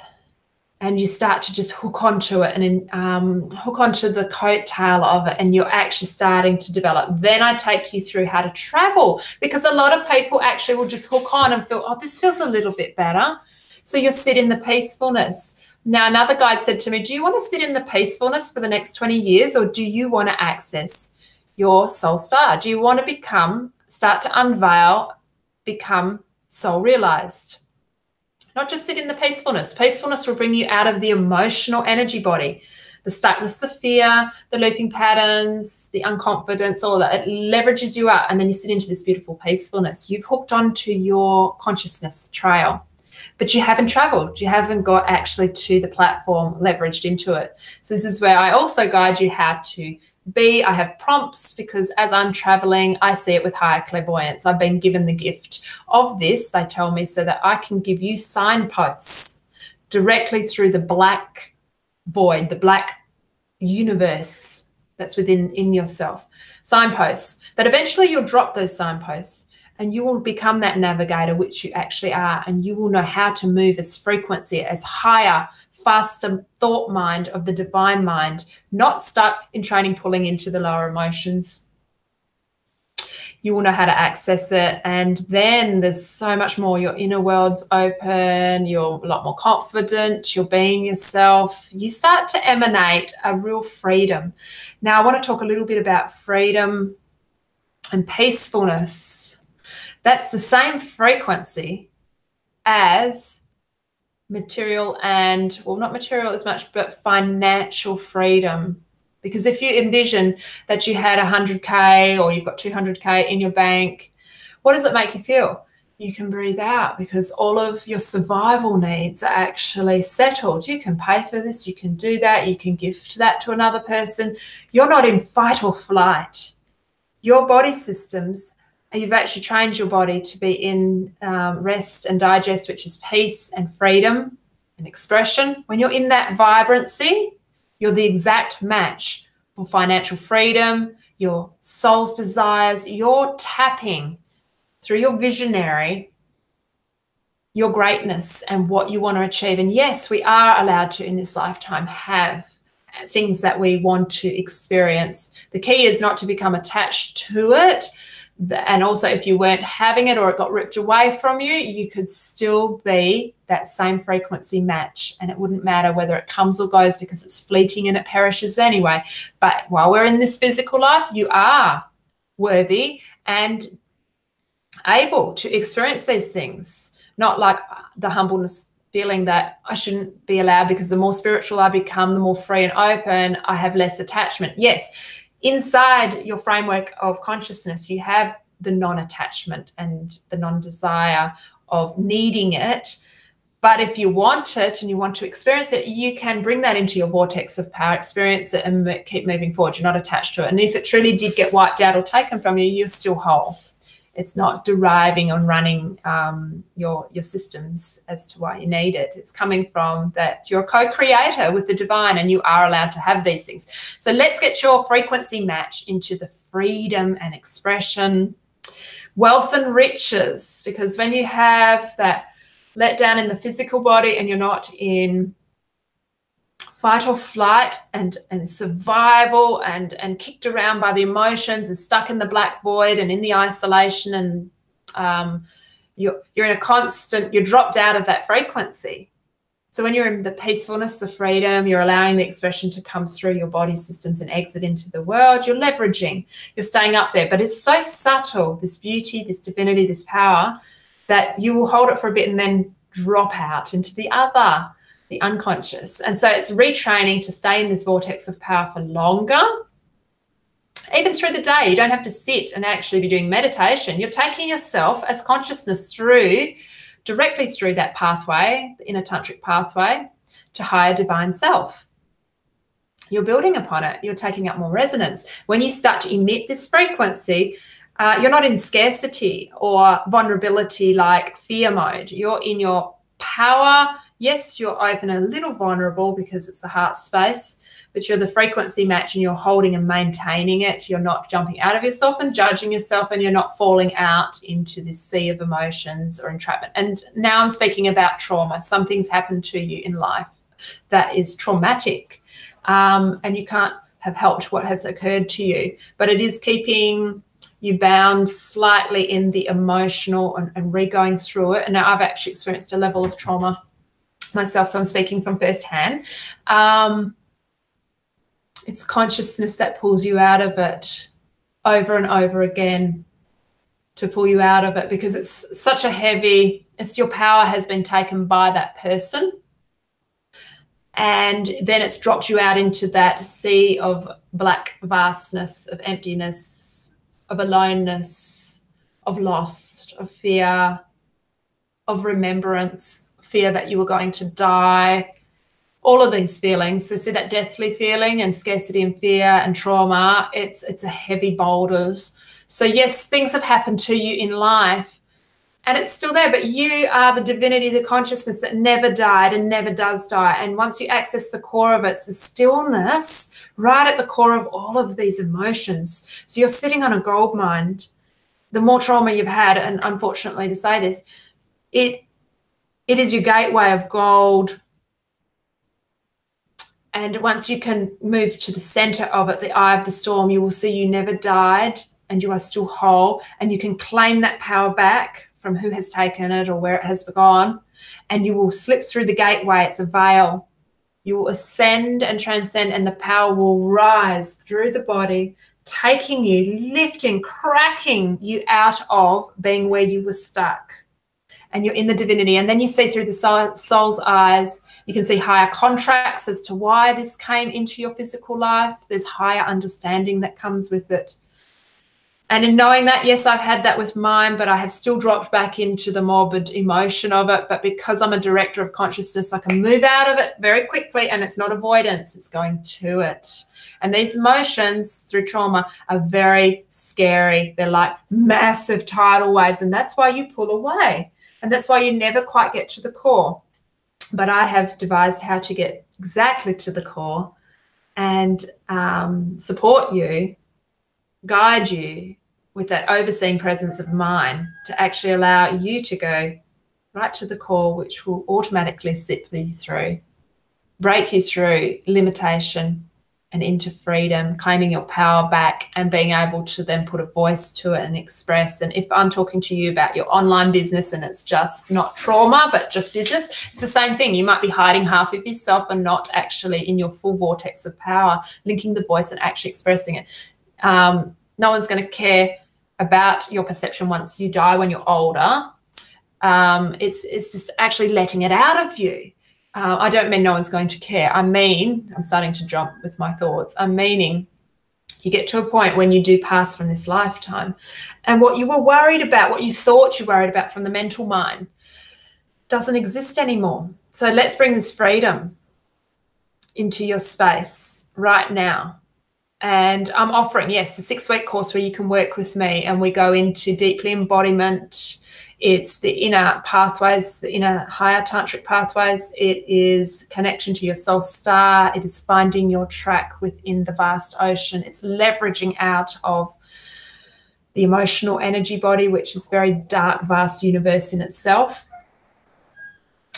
and you start to just hook onto it and hook onto the coattail of it, and you're actually starting to develop. Then I take you through how to travel, because a lot of people actually will just hook on and feel, oh, this feels a little bit better. So you'll sit in the peacefulness. Now, another guide said to me, do you want to sit in the peacefulness for the next 20 years, or do you want to access your soul star? Do you want to start to unveil, become soul realized? Not just sit in the peacefulness. Peacefulness will bring you out of the emotional energy body, the stuckness, the fear, the looping patterns, the unconfidence, all that. It leverages you up, and then you sit into this beautiful peacefulness. You've hooked onto your consciousness trail, but you haven't traveled. You haven't got actually to the platform leveraged into it. So this is where I also guide you how to be. I have prompts, because as I'm traveling, I see it with higher clairvoyance. I've been given the gift of this, they tell me, so that I can give you signposts directly through the black void, the black universe that's in yourself. Signposts that eventually you'll drop those signposts, and you will become that navigator, which you actually are, and you will know how to move as frequency, as higher, faster thought mind of the divine mind, not stuck in training pulling into the lower emotions. You will know how to access it, and then there's so much more. Your inner world's open, you're a lot more confident, you're being yourself. You start to emanate a real freedom. Now, I want to talk a little bit about freedom and peacefulness. That's the same frequency as material and, well, not material as much, but financial freedom. Because if you envision that you had 100K or you've got 200K in your bank, what does it make you feel? You can breathe out because all of your survival needs are actually settled. You can pay for this, you can do that, you can gift that to another person. You're not in fight or flight. Your body systems, you've actually trained your body to be in rest and digest, which is peace and freedom and expression. When you're in that vibrancy, you're the exact match for financial freedom, your soul's desires. You're tapping through your visionary, your greatness and what you want to achieve. And yes, we are allowed to, in this lifetime, have things that we want to experience. The key is not to become attached to it. And also, if you weren't having it or it got ripped away from you, you could still be that same frequency match. And it wouldn't matter whether it comes or goes because it's fleeting and it perishes anyway. But while we're in this physical life, you are worthy and able to experience these things. Not like the humbleness feeling that I shouldn't be allowed because the more spiritual I become, the more free and open, I have less attachment. Yes, inside your framework of consciousness, you have the non-attachment and the non-desire of needing it. But if you want it and you want to experience it, you can bring that into your vortex of power, experience it and keep moving forward. You're not attached to it. And if it truly did get wiped out or taken from you, you're still whole. It's not deriving and running your systems as to why you need it. It's coming from that you're a co-creator with the divine and you are allowed to have these things. So let's get your frequency match into the freedom and expression, wealth and riches, because when you have that let down in the physical body and you're not in fight or flight and survival and kicked around by the emotions and stuck in the black void and in the isolation and you're in a constant, you're dropped out of that frequency. So when you're in the peacefulness, the freedom, you're allowing the expression to come through your body systems and exit into the world, you're leveraging, you're staying up there. But it's so subtle, this beauty, this divinity, this power, that you will hold it for a bit and then drop out into the other, the unconscious. And so it's retraining to stay in this vortex of power for longer, even through the day. You don't have to sit and actually be doing meditation. You're taking yourself as consciousness through, directly through that pathway, the inner tantric pathway, to higher divine self. You're building upon it. You're taking up more resonance. When you start to emit this frequency, you're not in scarcity or vulnerability like fear mode. You're in your power. Yes, you're open, a little vulnerable because it's the heart space, but you're the frequency match and you're holding and maintaining it. You're not jumping out of yourself and judging yourself, and you're not falling out into this sea of emotions or entrapment. And now I'm speaking about trauma. Something's happened to you in life that is traumatic, and you can't have helped what has occurred to you, but it is keeping you bound slightly in the emotional and re-going through it. And now I've actually experienced a level of trauma myself, so I'm speaking from firsthand. It's consciousness that pulls you out of it over and over again, to pull you out of it, because it's such a heavy, it's your power has been taken by that person, and then it's dropped you out into that sea of black vastness, of emptiness, of aloneness, of loss, of fear, of remembrance, fear that you were going to die, all of these feelings. So see that deathly feeling and scarcity and fear and trauma, it's a heavy boulders. So yes, things have happened to you in life and it's still there, but you are the divinity, the consciousness that never died and never does die. And once you access the core of it, it's the stillness right at the core of all of these emotions. So you're sitting on a gold mine. The more trauma you've had, and unfortunately to say this, it is your gateway of gold. And once you can move to the center of it, the eye of the storm, you will see you never died and you are still whole, and you can claim that power back from who has taken it or where it has gone, and you will slip through the gateway. It's a veil. You will ascend and transcend, and the power will rise through the body, taking you, lifting, cracking you out of being where you were stuck. and you're in the divinity. And then you see through the soul's eyes, you can see higher contracts as to why this came into your physical life. There's higher understanding that comes with it. And in knowing that, yes, I've had that with mine, but I have still dropped back into the morbid emotion of it. But because I'm a director of consciousness, I can move out of it very quickly, and it's not avoidance, it's going to it. And these emotions through trauma are very scary. They're like massive tidal waves, and that's why you pull away. And that's why you never quite get to the core. But I have devised how to get exactly to the core and support you, guide you with that overseeing presence of mind to actually allow you to go right to the core, which will automatically zip you through, break you through limitation and into freedom, claiming your power back and being able to then put a voice to it and express. And if I'm talking to you about your online business and it's just not trauma, but just business, it's the same thing. You might be hiding half of yourself and not actually in your full vortex of power, linking the voice and actually expressing it. No one's going to care about your perception once you die when you're older. It's just actually letting it out of you. I don't mean no one's going to care. I mean, I'm starting to jump with my thoughts. I'm meaning you get to a point when you do pass from this lifetime, and what you were worried about, what you thought you worried about from the mental mind doesn't exist anymore. So let's bring this freedom into your space right now. And I'm offering, yes, the 6-week course where you can work with me and we go into deeply embodiment. It's the inner pathways, the inner higher tantric pathways. It is connection to your soul star. It is finding your track within the vast ocean. It's leveraging out of the emotional energy body, which is very dark, vast universe in itself.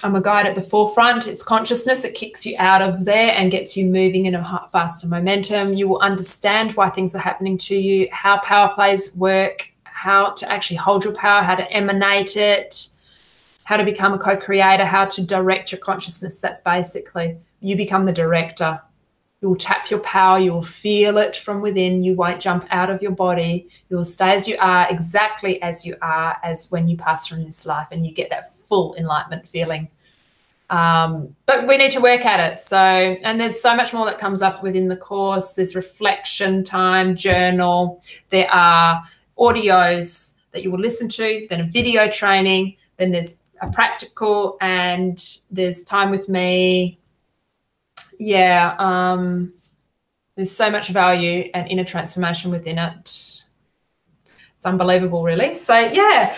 I'm a guide at the forefront. It's consciousness. It kicks you out of there and gets you moving in a faster momentum. You will understand why things are happening to you, how power plays work, how to actually hold your power, how to emanate it, how to become a co-creator, how to direct your consciousness. That's basically, you become the director. You will tap your power. You will feel it from within. You won't jump out of your body. You will stay as you are, exactly as you are, as when you pass from this life, and you get that full enlightenment feeling. But we need to work at it. So, and there's so much more that comes up within the course. There's reflection time, journal. There are audios that you will listen to, then a video training, then there's a practical, and there's time with me. Yeah, there's so much value and inner transformation within it. It's unbelievable, really. So, yeah,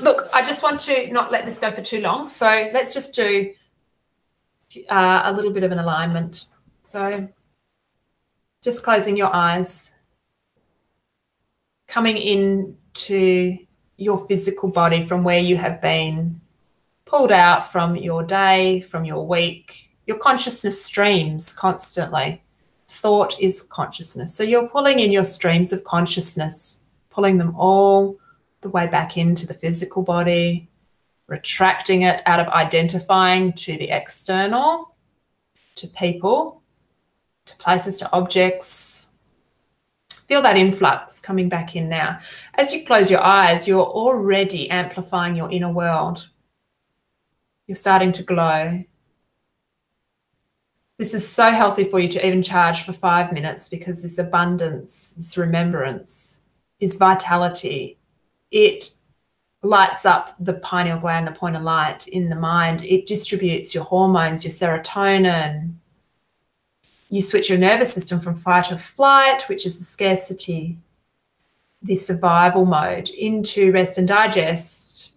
look, I just want to not let this go for too long. So let's just do a little bit of an alignment. So just closing your eyes, coming into your physical body from where you have been pulled out from your day, from your week. Your consciousness streams constantly. Thought is consciousness. So you're pulling in your streams of consciousness, pulling them all the way back into the physical body, retracting it out of identifying to the external, to people, to places, to objects. Feel that influx coming back in now. As you close your eyes, you're already amplifying your inner world. You're starting to glow. This is so healthy for you to even charge for 5 minutes, because this abundance, this remembrance is vitality. It lights up the pineal gland, the point of light in the mind. It distributes your hormones, your serotonin. You switch your nervous system from fight or flight, which is the scarcity, the survival mode, into rest and digest,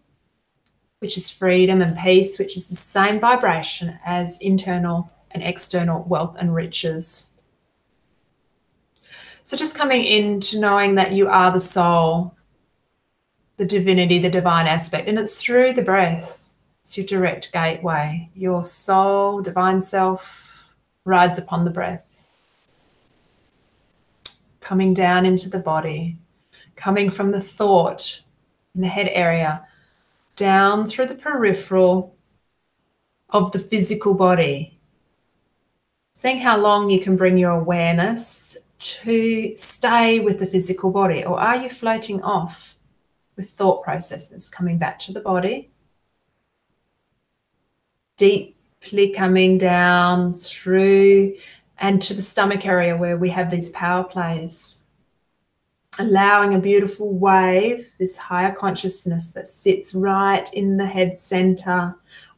which is freedom and peace, which is the same vibration as internal and external wealth and riches. So just coming into knowing that you are the soul, the divinity, the divine aspect, and it's through the breath. It's your direct gateway. Your soul, divine self, rides upon the breath. Coming down into the body, coming from the thought in the head area, down through the peripheral of the physical body. Seeing how long you can bring your awareness to stay with the physical body, or are you floating off with thought processes, coming back to the body, deeply coming down through and to the stomach area where we have these power plays. Allowing a beautiful wave, this higher consciousness that sits right in the head center,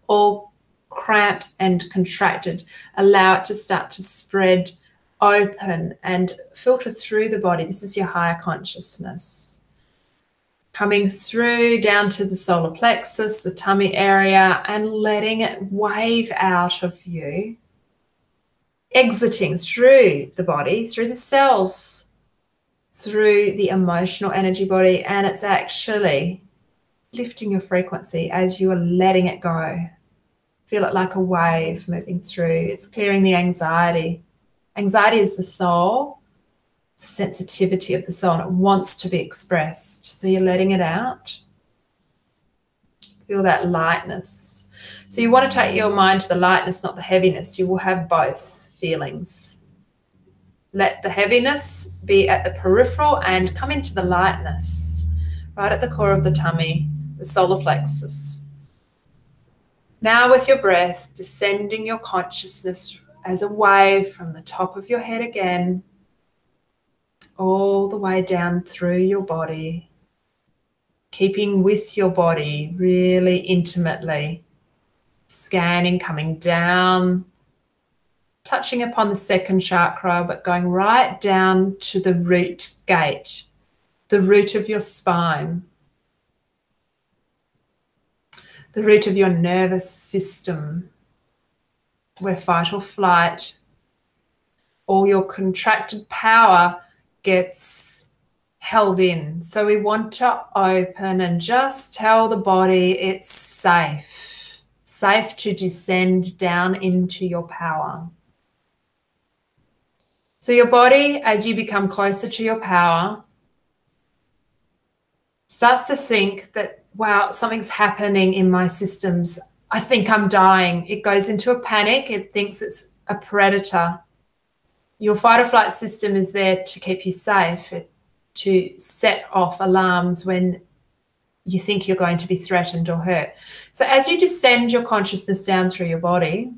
all cramped and contracted. Allow it to start to spread open and filter through the body. This is your higher consciousness. Coming through down to the solar plexus, the tummy area, and letting it wave out of you, exiting through the body, through the cells, through the emotional energy body, and it's actually lifting your frequency as you are letting it go. Feel it like a wave moving through. It's clearing the anxiety. Anxiety is the soul. It's a sensitivity of the soul, and it wants to be expressed. So you're letting it out. Feel that lightness. So you want to take your mind to the lightness, not the heaviness. You will have both feelings. Let the heaviness be at the peripheral and come into the lightness, right at the core of the tummy, the solar plexus. Now with your breath, descending your consciousness as a wave from the top of your head again, all the way down through your body, keeping with your body really intimately, scanning, coming down, touching upon the second chakra, but going right down to the root gate, the root of your spine, the root of your nervous system, where fight or flight, all your contracted power gets held in. So we want to open and just tell the body it's safe, safe to descend down into your power. So your body, as you become closer to your power, starts to think that, wow, something's happening in my systems. I think I'm dying. It goes into a panic. It thinks it's a predator. Your fight or flight system is there to keep you safe, to set off alarms when you think you're going to be threatened or hurt. So as you descend your consciousness down through your body,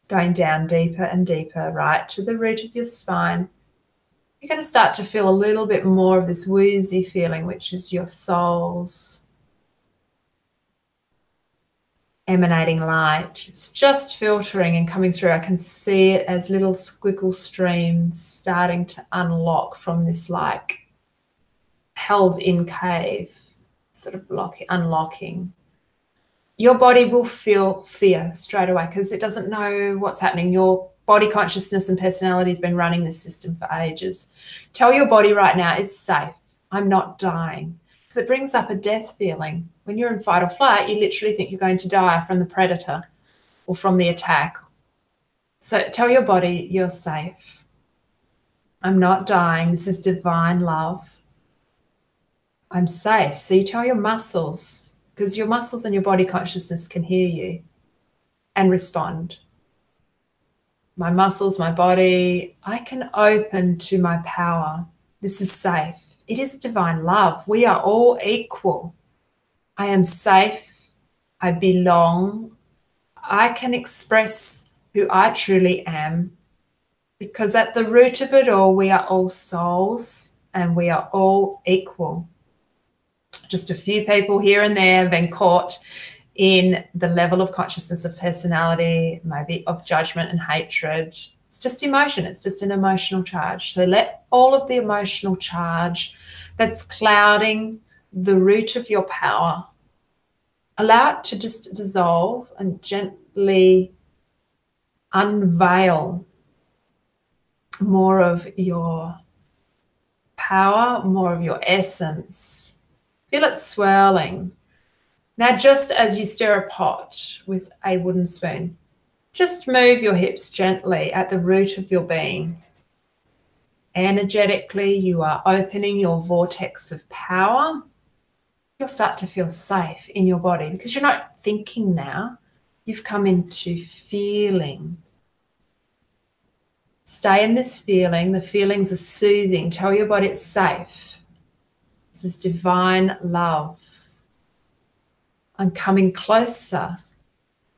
going down deeper and deeper, right to the root of your spine, you're going to start to feel a little bit more of this woozy feeling, which is your soul's emanating light. It's just filtering and coming through. I can see it as little squiggle streams starting to unlock from this like held in cave, sort of unlocking. Your body will feel fear straight away because it doesn't know what's happening. Your body consciousness and personality has been running this system for ages. Tell your body right now, it's safe. I'm not dying. Because it brings up a death feeling. When you're in fight or flight, you literally think you're going to die from the predator or from the attack. So tell your body you're safe. I'm not dying. This is divine love. I'm safe. So you tell your muscles, because your muscles and your body consciousness can hear you and respond. My muscles, my body, I can open to my power. This is safe. It is divine love. We are all equal. I am safe. I belong. I can express who I truly am, because at the root of it all, we are all souls and we are all equal. Just a few people here and there have been caught in the level of consciousness of personality, maybe of judgment and hatred. It's just emotion. It's just an emotional charge. So let all of the emotional charge that's clouding the root of your power, allow it to just dissolve and gently unveil more of your power, more of your essence. Feel it swirling. Now, just as you stir a pot with a wooden spoon, just move your hips gently at the root of your being. Energetically, you are opening your vortex of power. You'll start to feel safe in your body because you're not thinking now. You've come into feeling. Stay in this feeling. The feelings are soothing. Tell your body it's safe. This is divine love. I'm coming closer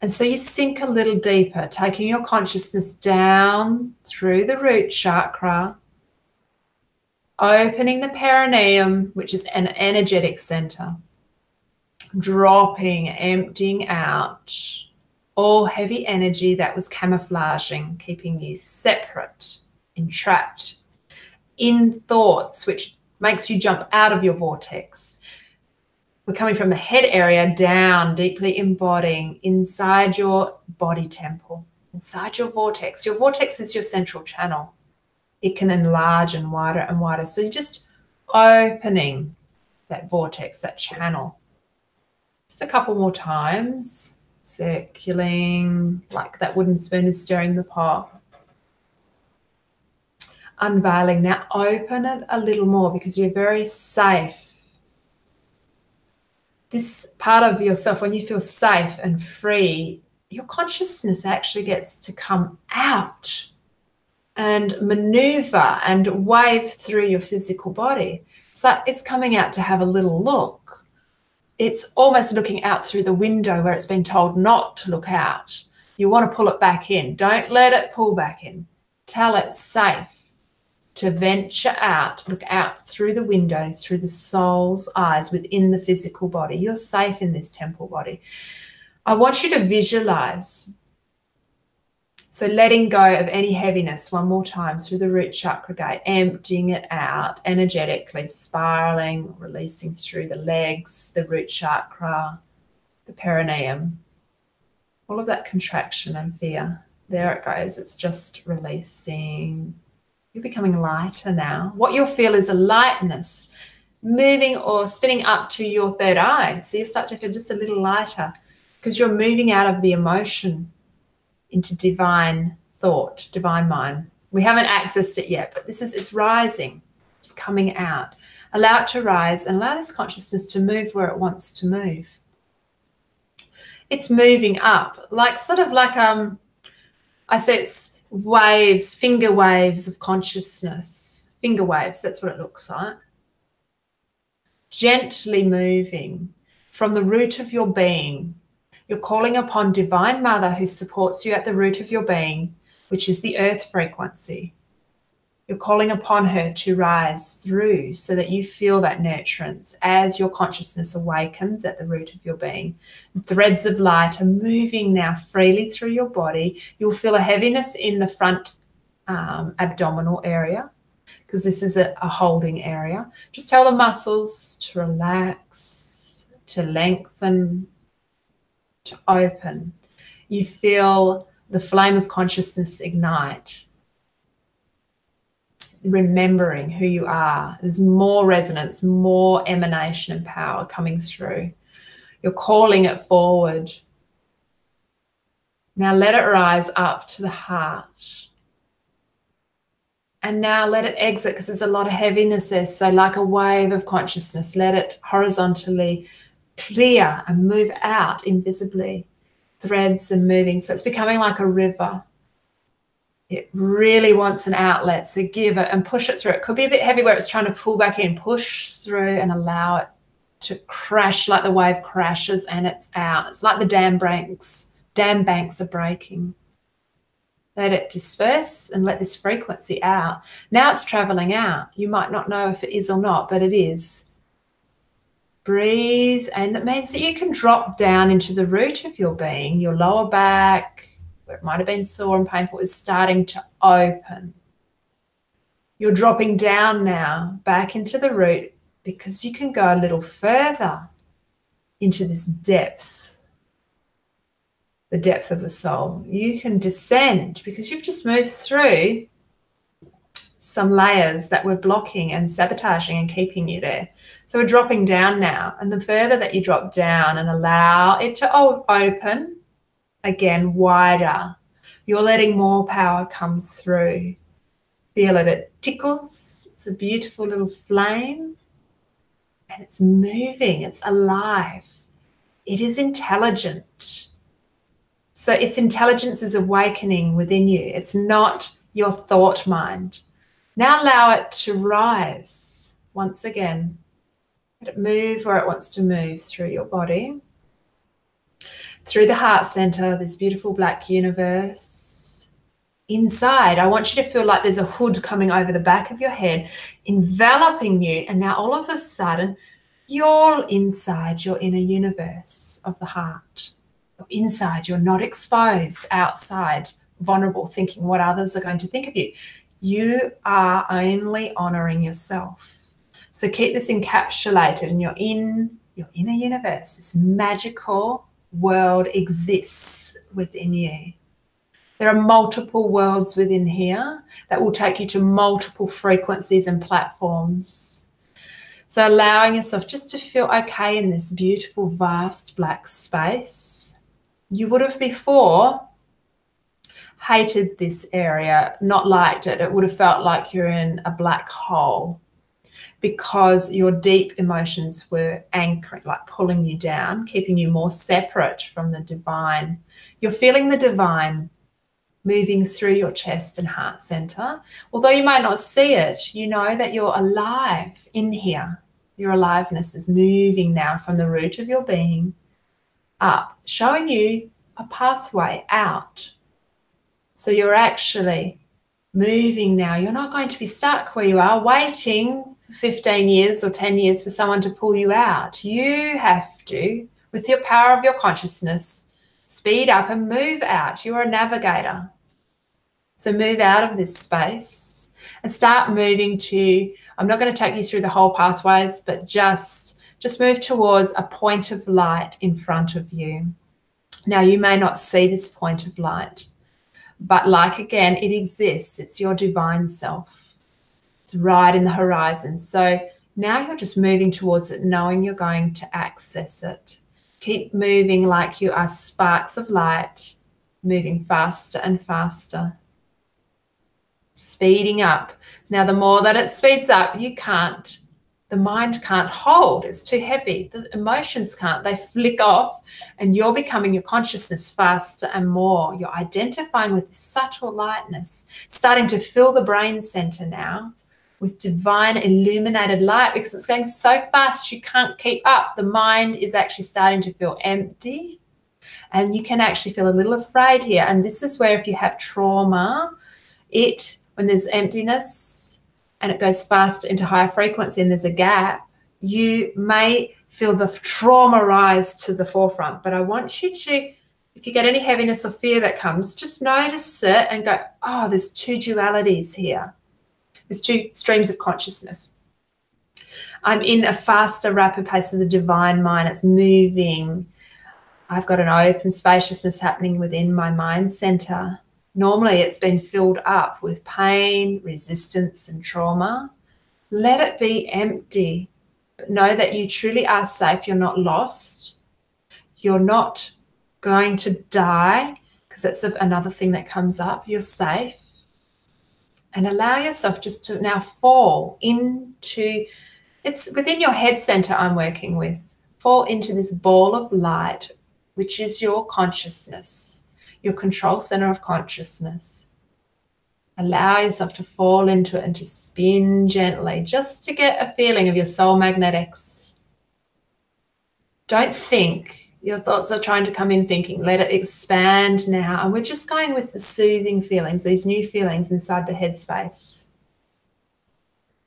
And so you sink a little deeper, taking your consciousness down through the root chakra, opening the perineum, which is an energetic center, dropping, emptying out all heavy energy that was camouflaging, keeping you separate, entrapped in thoughts, which makes you jump out of your vortex. We're coming from the head area down, deeply embodying inside your body temple, inside your vortex. Your vortex is your central channel. It can enlarge and wider. So you're just opening that vortex, that channel. Just a couple more times, circling like that wooden spoon is stirring the pot. Unveiling. Now open it a little more because you're very safe. This part of yourself, when you feel safe and free, your consciousness actually gets to come out and maneuver and wave through your physical body. So it's coming out to have a little look. It's almost looking out through the window where it's been told not to look out. You want to pull it back in. Don't let it pull back in. Tell it safe to venture out, look out through the window, through the soul's eyes within the physical body. You're safe in this temple body. I want you to visualize. So letting go of any heaviness one more time through the root chakra gate, emptying it out energetically, spiraling, releasing through the legs, the root chakra, the perineum. All of that contraction and fear. There it goes. It's just releasing. You're becoming lighter now. What you'll feel is a lightness moving or spinning up to your third eye. So you start to feel just a little lighter because you're moving out of the emotion into divine thought, divine mind. We haven't accessed it yet, but it's rising. It's coming out. Allow it to rise and allow this consciousness to move where it wants to move. It's moving up, like sort of like I say it's waves, finger waves of consciousness. Finger waves, that's what it looks like. Gently moving from the root of your being. You're calling upon Divine Mother who supports you at the root of your being, which is the earth frequency. You're calling upon her to rise through so that you feel that nurturance as your consciousness awakens at the root of your being. Threads of light are moving now freely through your body. You'll feel a heaviness in the front abdominal area because this is a holding area. Just tell the muscles to relax, to lengthen, to open. You feel the flame of consciousness ignite. Remembering who you are. There's more resonance, more emanation and power coming through. You're calling it forward. Now let it rise up to the heart. And now let it exit because there's a lot of heaviness there. So like a wave of consciousness, let it horizontally clear and move out invisibly. Threads and moving. So it's becoming like a river. It really wants an outlet, so give it and push it through. It could be a bit heavy where it's trying to pull back in. Push through and allow it to crash like the wave crashes and it's out. It's like the dam banks are breaking. Let it disperse and let this frequency out. Now it's traveling out. You might not know if it is or not, but it is. Breathe, and it means that you can drop down into the root of your being, your lower back, where it might have been sore and painful, is starting to open. You're dropping down now back into the root because you can go a little further into this depth, the depth of the soul. You can descend because you've just moved through some layers that were blocking and sabotaging and keeping you there. So we're dropping down now, and the further that you drop down and allow it to open, again, wider. You're letting more power come through. Feel it, it tickles. It's a beautiful little flame. And it's moving, it's alive. It is intelligent. So its intelligence is awakening within you. It's not your thought mind. Now allow it to rise once again. Let it move where it wants to move through your body. through the heart center, this beautiful black universe. Inside, I want you to feel like there's a hood coming over the back of your head, enveloping you. And now all of a sudden, you're inside your inner universe of the heart. You're inside, you're not exposed outside, vulnerable, thinking what others are going to think of you. You are only honoring yourself. So keep this encapsulated, and you're in your inner universe. This magical world exists within you. There are multiple worlds within here that will take you to multiple frequencies and platforms. So allowing yourself just to feel okay in this beautiful, vast black space. You would have before hated this area, not liked it. It would have felt like you're in a black hole because your deep emotions were anchoring, like pulling you down, keeping you more separate from the divine. You're feeling the divine moving through your chest and heart center. Although you might not see it, you know that you're alive in here. Your aliveness is moving now from the root of your being up, showing you a pathway out. So you're actually moving now. You're not going to be stuck where you are, waiting for 15 years or 10 years for someone to pull you out. You have to, with your power of your consciousness, speed up and move out. You're a navigator. So move out of this space and start moving to, I'm not going to take you through the whole pathways, but just move towards a point of light in front of you. Now, you may not see this point of light, but like again, it exists. It's your divine self. It's right in the horizon. So now you're just moving towards it, knowing you're going to access it. Keep moving like you are sparks of light, moving faster and faster. Speeding up. Now, the more that it speeds up, the mind can't hold. It's too heavy. The emotions can't. They flick off, and you're becoming your consciousness faster and more. You're identifying with this subtle lightness, starting to fill the brain center now with divine illuminated light because it's going so fast you can't keep up. The mind is actually starting to feel empty, and you can actually feel a little afraid here. And this is where if you have trauma, when there's emptiness and it goes faster into higher frequency and there's a gap, you may feel the trauma rise to the forefront. But I want you to, if you get any heaviness or fear that comes, just notice it and go, oh, there's two dualities here. There's two streams of consciousness. I'm in a faster, rapid pace of the divine mind. It's moving. I've got an open spaciousness happening within my mind center. Normally it's been filled up with pain, resistance, and trauma. Let it be empty, but know that you truly are safe. You're not lost. You're not going to die, because that's another thing that comes up. You're safe. And allow yourself just to now fall into, it's within your head center I'm working with. Fall into this ball of light, which is your consciousness. Your control center of consciousness. Allow yourself to fall into it and to spin gently, just to get a feeling of your soul magnetics. Don't think. Your thoughts are trying to come in thinking. Let it expand now. And we're just going with the soothing feelings, these new feelings inside the headspace.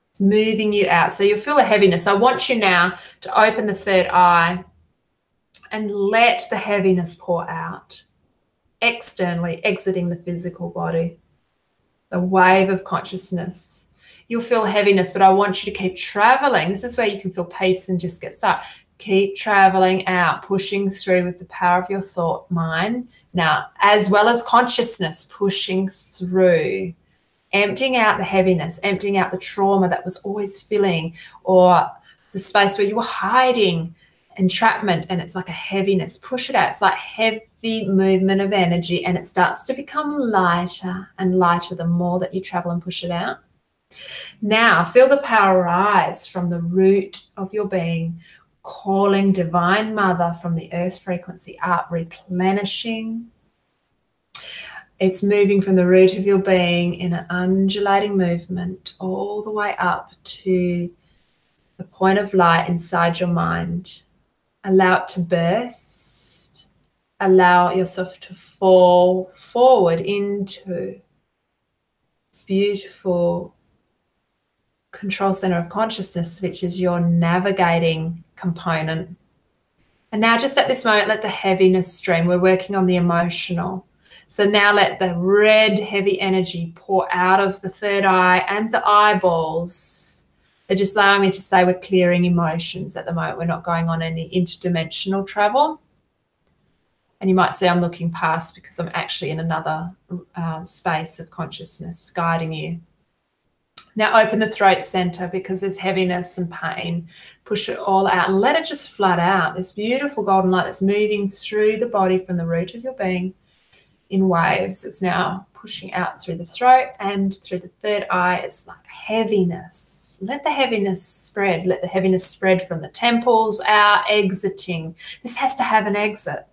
It's moving you out. So you'll feel a heaviness. I want you now to open the third eye and let the heaviness pour out. Externally, exiting the physical body, the wave of consciousness. You'll feel heaviness, but I want you to keep traveling. This is where you can feel peace and just get stuck. Keep traveling out, pushing through with the power of your thought mind. Now, as well as consciousness, pushing through, emptying out the heaviness, emptying out the trauma that was always filling, or the space where you were hiding, entrapment, and it's like a heaviness. Push it out. It's like heavy movement of energy, and it starts to become lighter and lighter the more that you travel and push it out. Now feel the power rise from the root of your being, calling divine mother from the earth frequency up, replenishing. It's moving from the root of your being in an undulating movement all the way up to the point of light inside your mind. Allow it to burst. allow yourself to fall forward into this beautiful control center of consciousness, which is your navigating component. And now just at this moment, let the heaviness stream. We're working on the emotional. So now let the red, heavy energy pour out of the third eye and the eyeballs. They're just allowing me to say we're clearing emotions at the moment. We're not going on any interdimensional travel. And you might say I'm looking past because I'm actually in another space of consciousness guiding you. Now open the throat center because there's heaviness and pain. Push it all out and let it just flood out. This beautiful golden light that's moving through the body from the root of your being in waves. It's now pushing out through the throat and through the third eye. It's like heaviness. Let the heaviness spread. Let the heaviness spread from the temples out, exiting. This has to have an exit.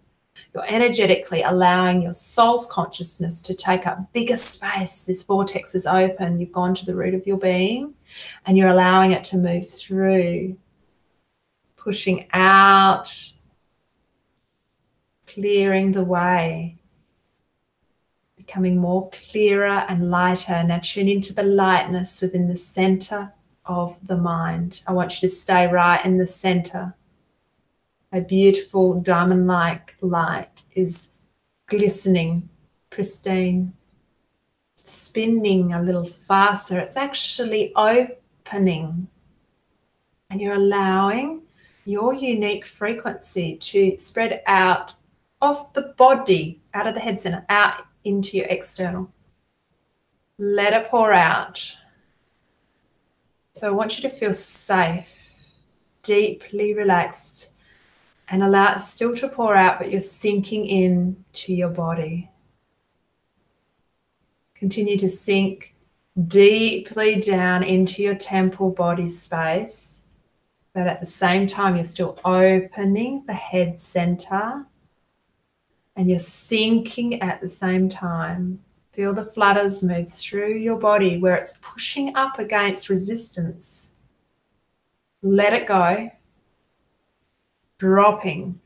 You're energetically allowing your soul's consciousness to take up bigger space. This vortex is open. You've gone to the root of your being and you're allowing it to move through, pushing out, clearing the way, becoming more clearer and lighter. Now tune into the lightness within the center of the mind. I want you to stay right in the center. A beautiful diamond-like light is glistening, pristine, spinning a little faster. It's actually opening. And you're allowing your unique frequency to spread out of the body, out of the head center, out into your external. Let it pour out. So I want you to feel safe, deeply relaxed, and allow it still to pour out, but you're sinking in to your body. Continue to sink deeply down into your temple body space, but at the same time, you're still opening the head center and you're sinking at the same time. Feel the flutters move through your body where it's pushing up against resistance. Let it go. Dropping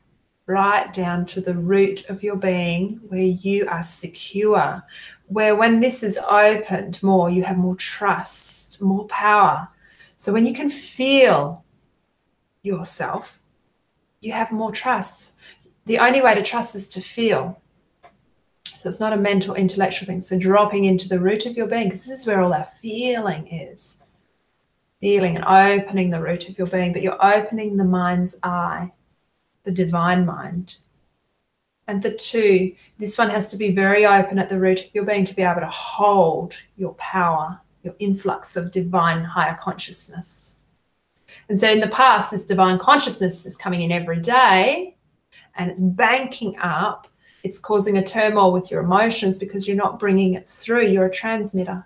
right down to the root of your being where you are secure, where when this is opened more, you have more trust, more power. So when you can feel yourself, you have more trust. The only way to trust is to feel. So it's not a mental, intellectual thing. So dropping into the root of your being, because this is where all our feeling is. Feeling and opening the root of your being, but you're opening the mind's eye, the divine mind. And the two, this one has to be very open at the root of your being to be able to hold your power, your influx of divine higher consciousness. And so in the past, this divine consciousness is coming in every day and it's banking up. It's causing a turmoil with your emotions because you're not bringing it through. You're a transmitter.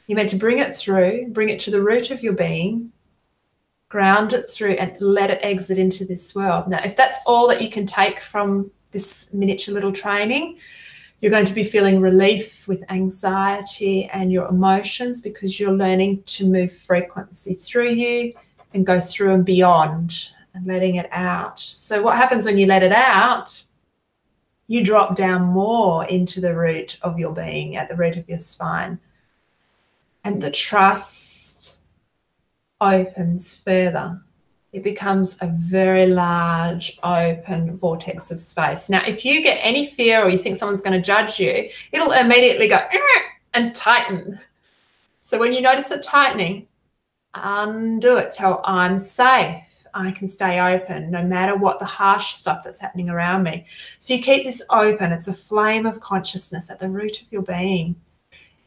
You're meant to bring it through, bring it to the root of your being, ground it through and let it exit into this world. Now, if that's all that you can take from this miniature little training, you're going to be feeling relief with anxiety and your emotions because you're learning to move frequency through you and go through and beyond and letting it out. So what happens when you let it out? You drop down more into the root of your being, at the root of your spine. And the trust opens further. It becomes a very large open vortex of space. Now, if you get any fear or you think someone's going to judge you, it'll immediately go and tighten. So when you notice it tightening, undo it. Tell, I'm safe. I can stay open no matter what the harsh stuff that's happening around me. So you keep this open. It's a flame of consciousness at the root of your being.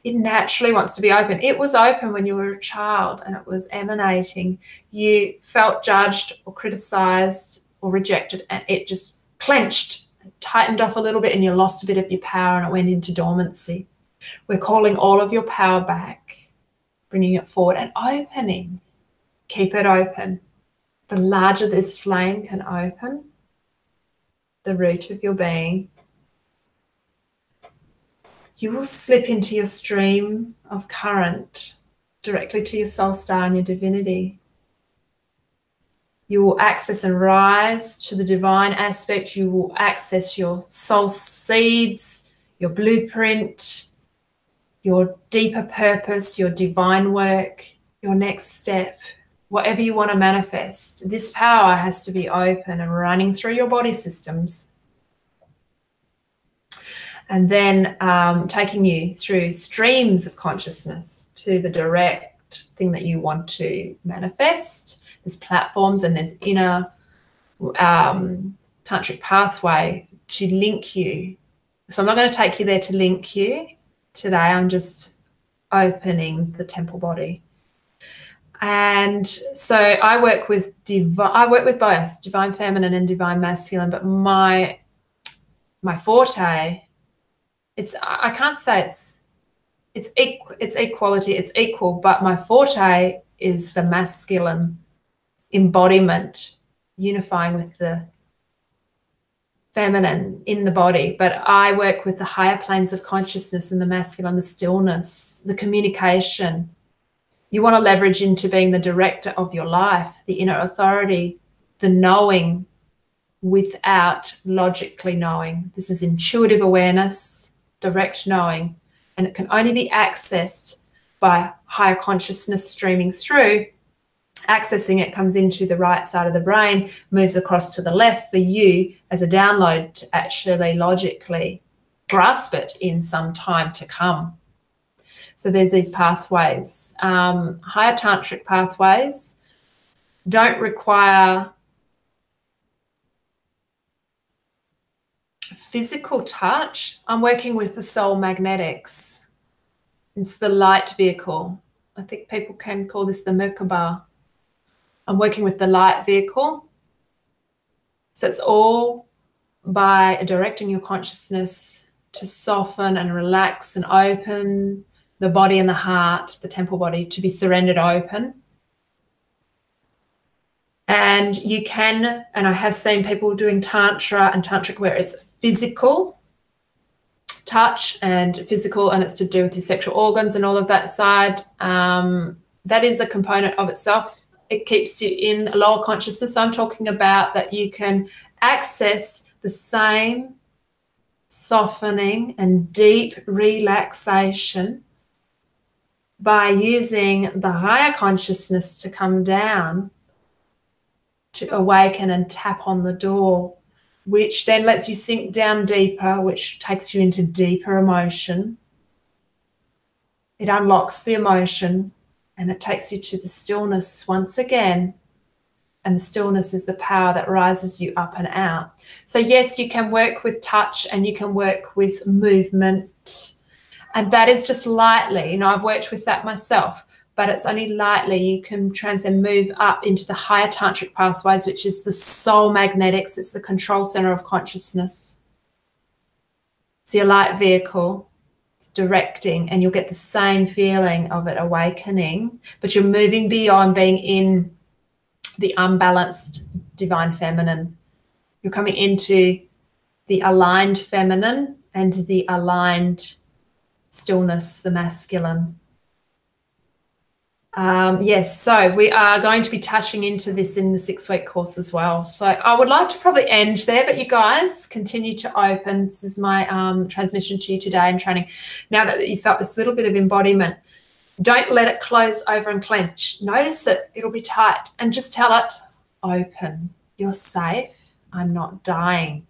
It naturally wants to be open. It was open when you were a child and it was emanating. You felt judged or criticized or rejected and it just clenched, tightened off a little bit and you lost a bit of your power and it went into dormancy. We're calling all of your power back, bringing it forward and opening. Keep it open. The larger this flame can open, the root of your being, you will slip into your stream of current directly to your soul star and your divinity. You will access and rise to the divine aspect. You will access your soul seeds, your blueprint, your deeper purpose, your divine work, your next step, whatever you want to manifest. This power has to be open and running through your body systems. And then taking you through streams of consciousness to the direct thing that you want to manifest. There's platforms and there's inner tantric pathway to link you. So I'm not going to take you there to link you today. I'm just opening the temple body. And so I work with both divine feminine and divine masculine, but my forte, I can't say it's equality, it's equal, but my forte is the masculine embodiment, unifying with the feminine in the body. But I work with the higher planes of consciousness and the masculine, the stillness, the communication. You want to leverage into being the director of your life, the inner authority, the knowing without logically knowing. This is intuitive awareness, direct knowing, and it can only be accessed by higher consciousness streaming through. Accessing it comes into the right side of the brain, moves across to the left for you as a download to actually logically grasp it in some time to come. So there's these pathways. Higher tantric pathways don't require physical touch. I'm working with the soul magnetics. It's the light vehicle. I think people can call this the Merkaba. I'm working with the light vehicle. So it's all by directing your consciousness to soften and relax and open the body and the heart, the temple body, to be surrendered open. And you can, and I have seen people doing tantra and tantric where it's physical touch and physical, and it's to do with your sexual organs and all of that side. That is a component of itself. It keeps you in a lower consciousness. I'm talking about that you can access the same softening and deep relaxation by using the higher consciousness to come down, to awaken and tap on the door, which then lets you sink down deeper, which takes you into deeper emotion. It unlocks the emotion and it takes you to the stillness once again. And the stillness is the power that rises you up and out. So yes, you can work with touch and you can work with movement. And that is just lightly. You know, I've worked with that myself, but it's only lightly. You can transcend, move up into the higher tantric pathways, which is the soul magnetics. It's the control center of consciousness. It's your light vehicle. It's directing, and you'll get the same feeling of it awakening, but you're moving beyond being in the unbalanced divine feminine. You're coming into the aligned feminine and the aligned stillness, the masculine. Yes, so we are going to be touching into this in the 6-week course as well. So I would like to probably end there, but you guys continue to open. This is my transmission to you today and training. Now that you felt this little bit of embodiment, don't let it close over and clench. Notice it. It'll be tight. And just tell it, open. You're safe. I'm not dying.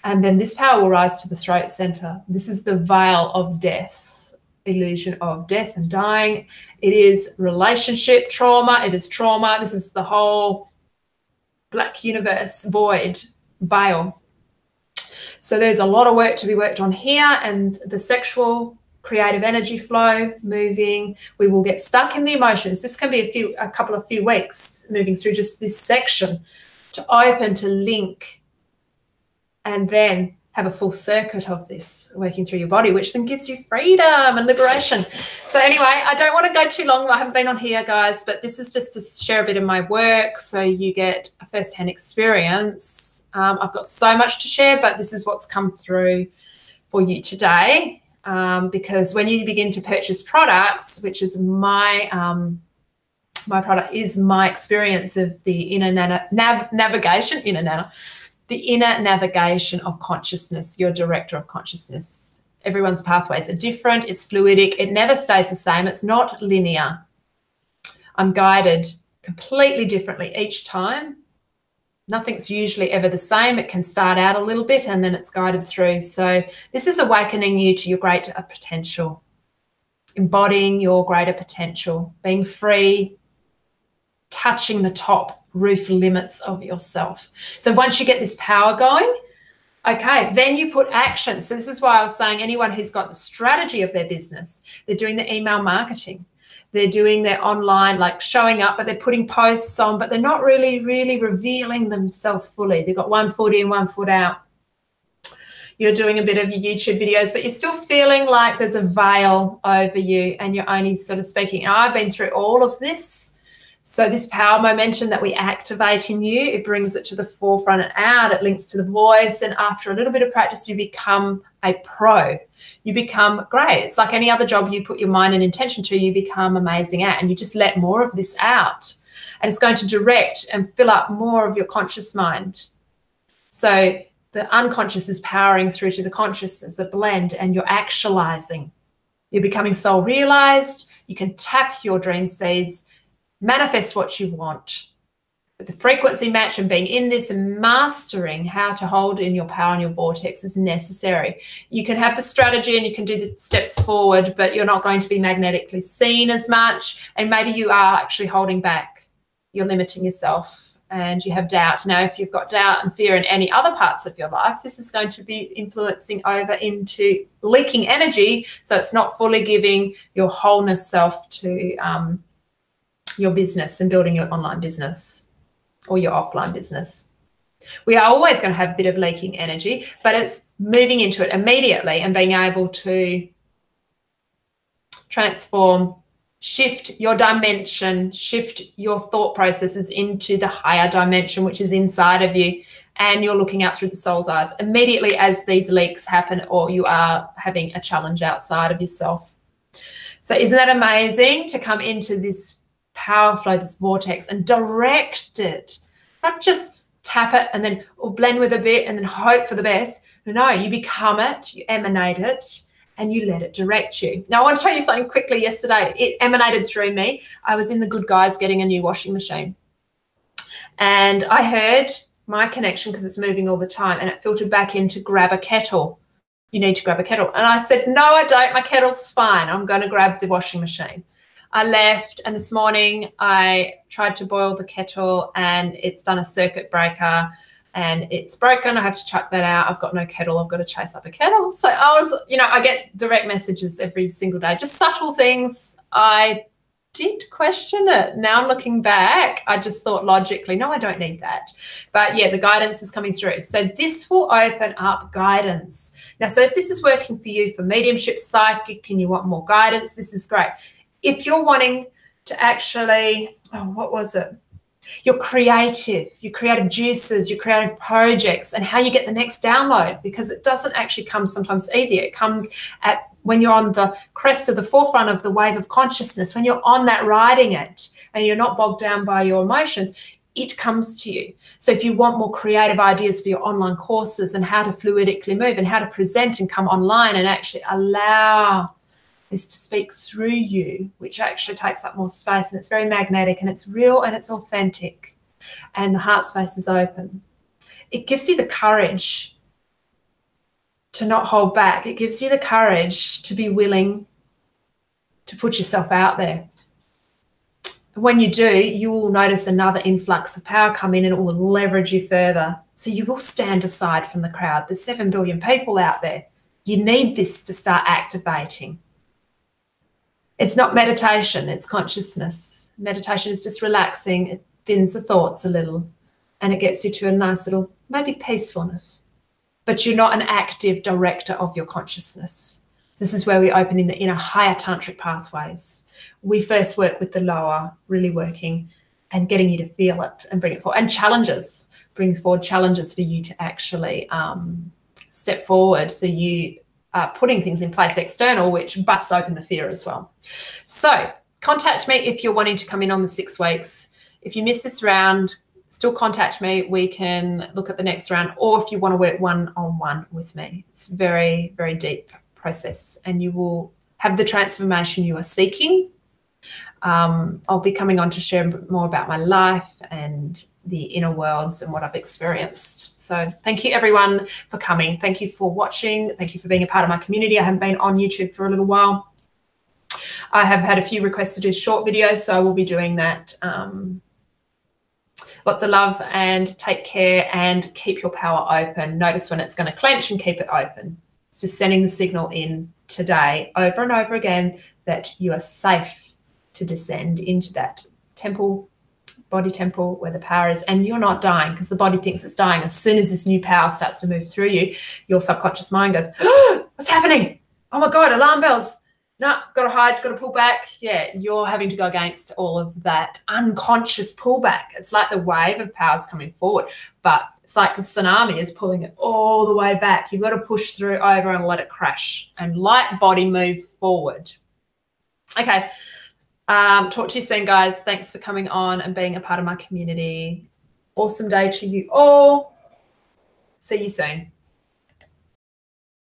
And then this power will rise to the throat center. This is the veil of death, illusion of death and dying. It is relationship trauma. It is trauma. This is the whole black universe void veil. So there's a lot of work to be worked on here, and the sexual creative energy flow moving. We will get stuck in the emotions. This can be a couple of weeks moving through just this section to open, to link, and then have a full circuit of this working through your body, which then gives you freedom and liberation. So anyway, I don't want to go too long. I haven't been on here, guys, but this is just to share a bit of my work so you get a first-hand experience. I've got so much to share, but this is what's come through for you today, because when you begin to purchase products, which is my my product is my experience of the inner navigation of consciousness, your director of consciousness. Everyone's pathways are different. It's fluidic. It never stays the same. It's not linear. I'm guided completely differently each time. Nothing's usually ever the same. It can start out a little bit and then it's guided through. So this is awakening you to your greater potential, embodying your greater potential, being free, touching the top roof limits of yourself. So once you get this power going, okay, then you put action. So this is why I was saying anyone who's got the strategy of their business, they're doing the email marketing, they're doing their online, like showing up, but they're putting posts on, but they're not really revealing themselves fully. They've got 1 foot in, 1 foot out. You're doing a bit of your YouTube videos, but you're still feeling like there's a veil over you and you're only sort of speaking. Now, I've been through all of this. So this power momentum that we activate in you, it brings it to the forefront and out. It links to the voice. And after a little bit of practice, you become a pro. You become great. It's like any other job you put your mind and intention to, you become amazing at. And you just let more of this out. And it's going to direct and fill up more of your conscious mind. So the unconscious is powering through to the conscious as a blend, and you're actualizing. You're becoming soul realized. You can tap your dream seeds, manifest what you want. But the frequency match and being in this and mastering how to hold in your power and your vortex is necessary. You can have the strategy and you can do the steps forward, but you're not going to be magnetically seen as much. And maybe you are actually holding back. You're limiting yourself and you have doubt. Now, if you've got doubt and fear in any other parts of your life, this is going to be influencing over into leaking energy. So it's not fully giving your wholeness self to your business and building your online business or your offline business. We are always going to have a bit of leaking energy, but it's moving into it immediately and being able to transform, shift your dimension, shift your thought processes into the higher dimension, which is inside of you, and you're looking out through the soul's eyes immediately as these leaks happen or you are having a challenge outside of yourself. So isn't that amazing to come into this power flow, this vortex, and direct it, not just tap it and then or blend with a bit and then hope for the best. No, you become it, you emanate it, and you let it direct you. Now, I want to tell you something quickly. Yesterday, it emanated through me. I was in the Good Guys getting a new washing machine, and I heard my connection, because it's moving all the time, and it filtered back in to grab a kettle. You need to grab a kettle. And I said, no, I don't. My kettle's fine. I'm going to grab the washing machine. I left, and this morning I tried to boil the kettle and it's done a circuit breaker and it's broken. I have to chuck that out. I've got no kettle. I've got to chase up a kettle. So I get direct messages every single day, just subtle things. I did question it. Now looking back, I just thought logically, no, I don't need that. But yeah, the guidance is coming through. So this will open up guidance. Now, so if this is working for you for mediumship, psychic, and you want more guidance, this is great. If you're wanting to actually, your creative juices, your creative projects, and how you get the next download, because it doesn't actually come sometimes easy. It comes at when you're on the crest of the forefront of the wave of consciousness, when you're on that riding it and you're not bogged down by your emotions, it comes to you. So if you want more creative ideas for your online courses and how to fluidically move and how to present and come online and actually allow this to speak through you, which actually takes up more space, and it's very magnetic and it's real and it's authentic and the heart space is open. It gives you the courage to not hold back. It gives you the courage to be willing to put yourself out there. When you do, you will notice another influx of power come in and it will leverage you further. So you will stand aside from the crowd. There's 7 billion people out there. You need this to start activating. It's not meditation, it's consciousness. Meditation is just relaxing. It thins the thoughts a little and it gets you to a nice little, maybe peacefulness. But you're not an active director of your consciousness. This is where we open in the inner higher tantric pathways. We first work with the lower, really working and getting you to feel it and bring it forward. And challenges, brings forward challenges for you to actually step forward. So you are putting things in place external, which busts open the fear as well. So contact me if you're wanting to come in on the 6 weeks. If you miss this round, still contact me. We can look at the next round, or if you want to work one-on-one with me. It's very, very deep process, and you will have the transformation you are seeking. I'll be coming on to share more about my life and the inner worlds and what I've experienced. So thank you everyone for coming. Thank you for watching. Thank you for being a part of my community. I haven't been on YouTube for a little while. I have had a few requests to do short videos, so I will be doing that. Lots of love, and take care, and keep your power open. Notice when it's going to clench and keep it open. It's just sending the signal in today over and over again that you are safe to descend into that temple, body temple, where the power is, and you're not dying, because the body thinks it's dying. As soon as this new power starts to move through you, your subconscious mind goes, oh, what's happening? Oh my God, alarm bells. No, got to hide, got to pull back. Yeah, you're having to go against all of that unconscious pullback. It's like the wave of power's coming forward, but it's like a tsunami is pulling it all the way back. You've got to push through over and let it crash and light body move forward. Okay. Talk to you soon, guys. Thanks for coming on and being a part of my community. Awesome day to you all. See you soon.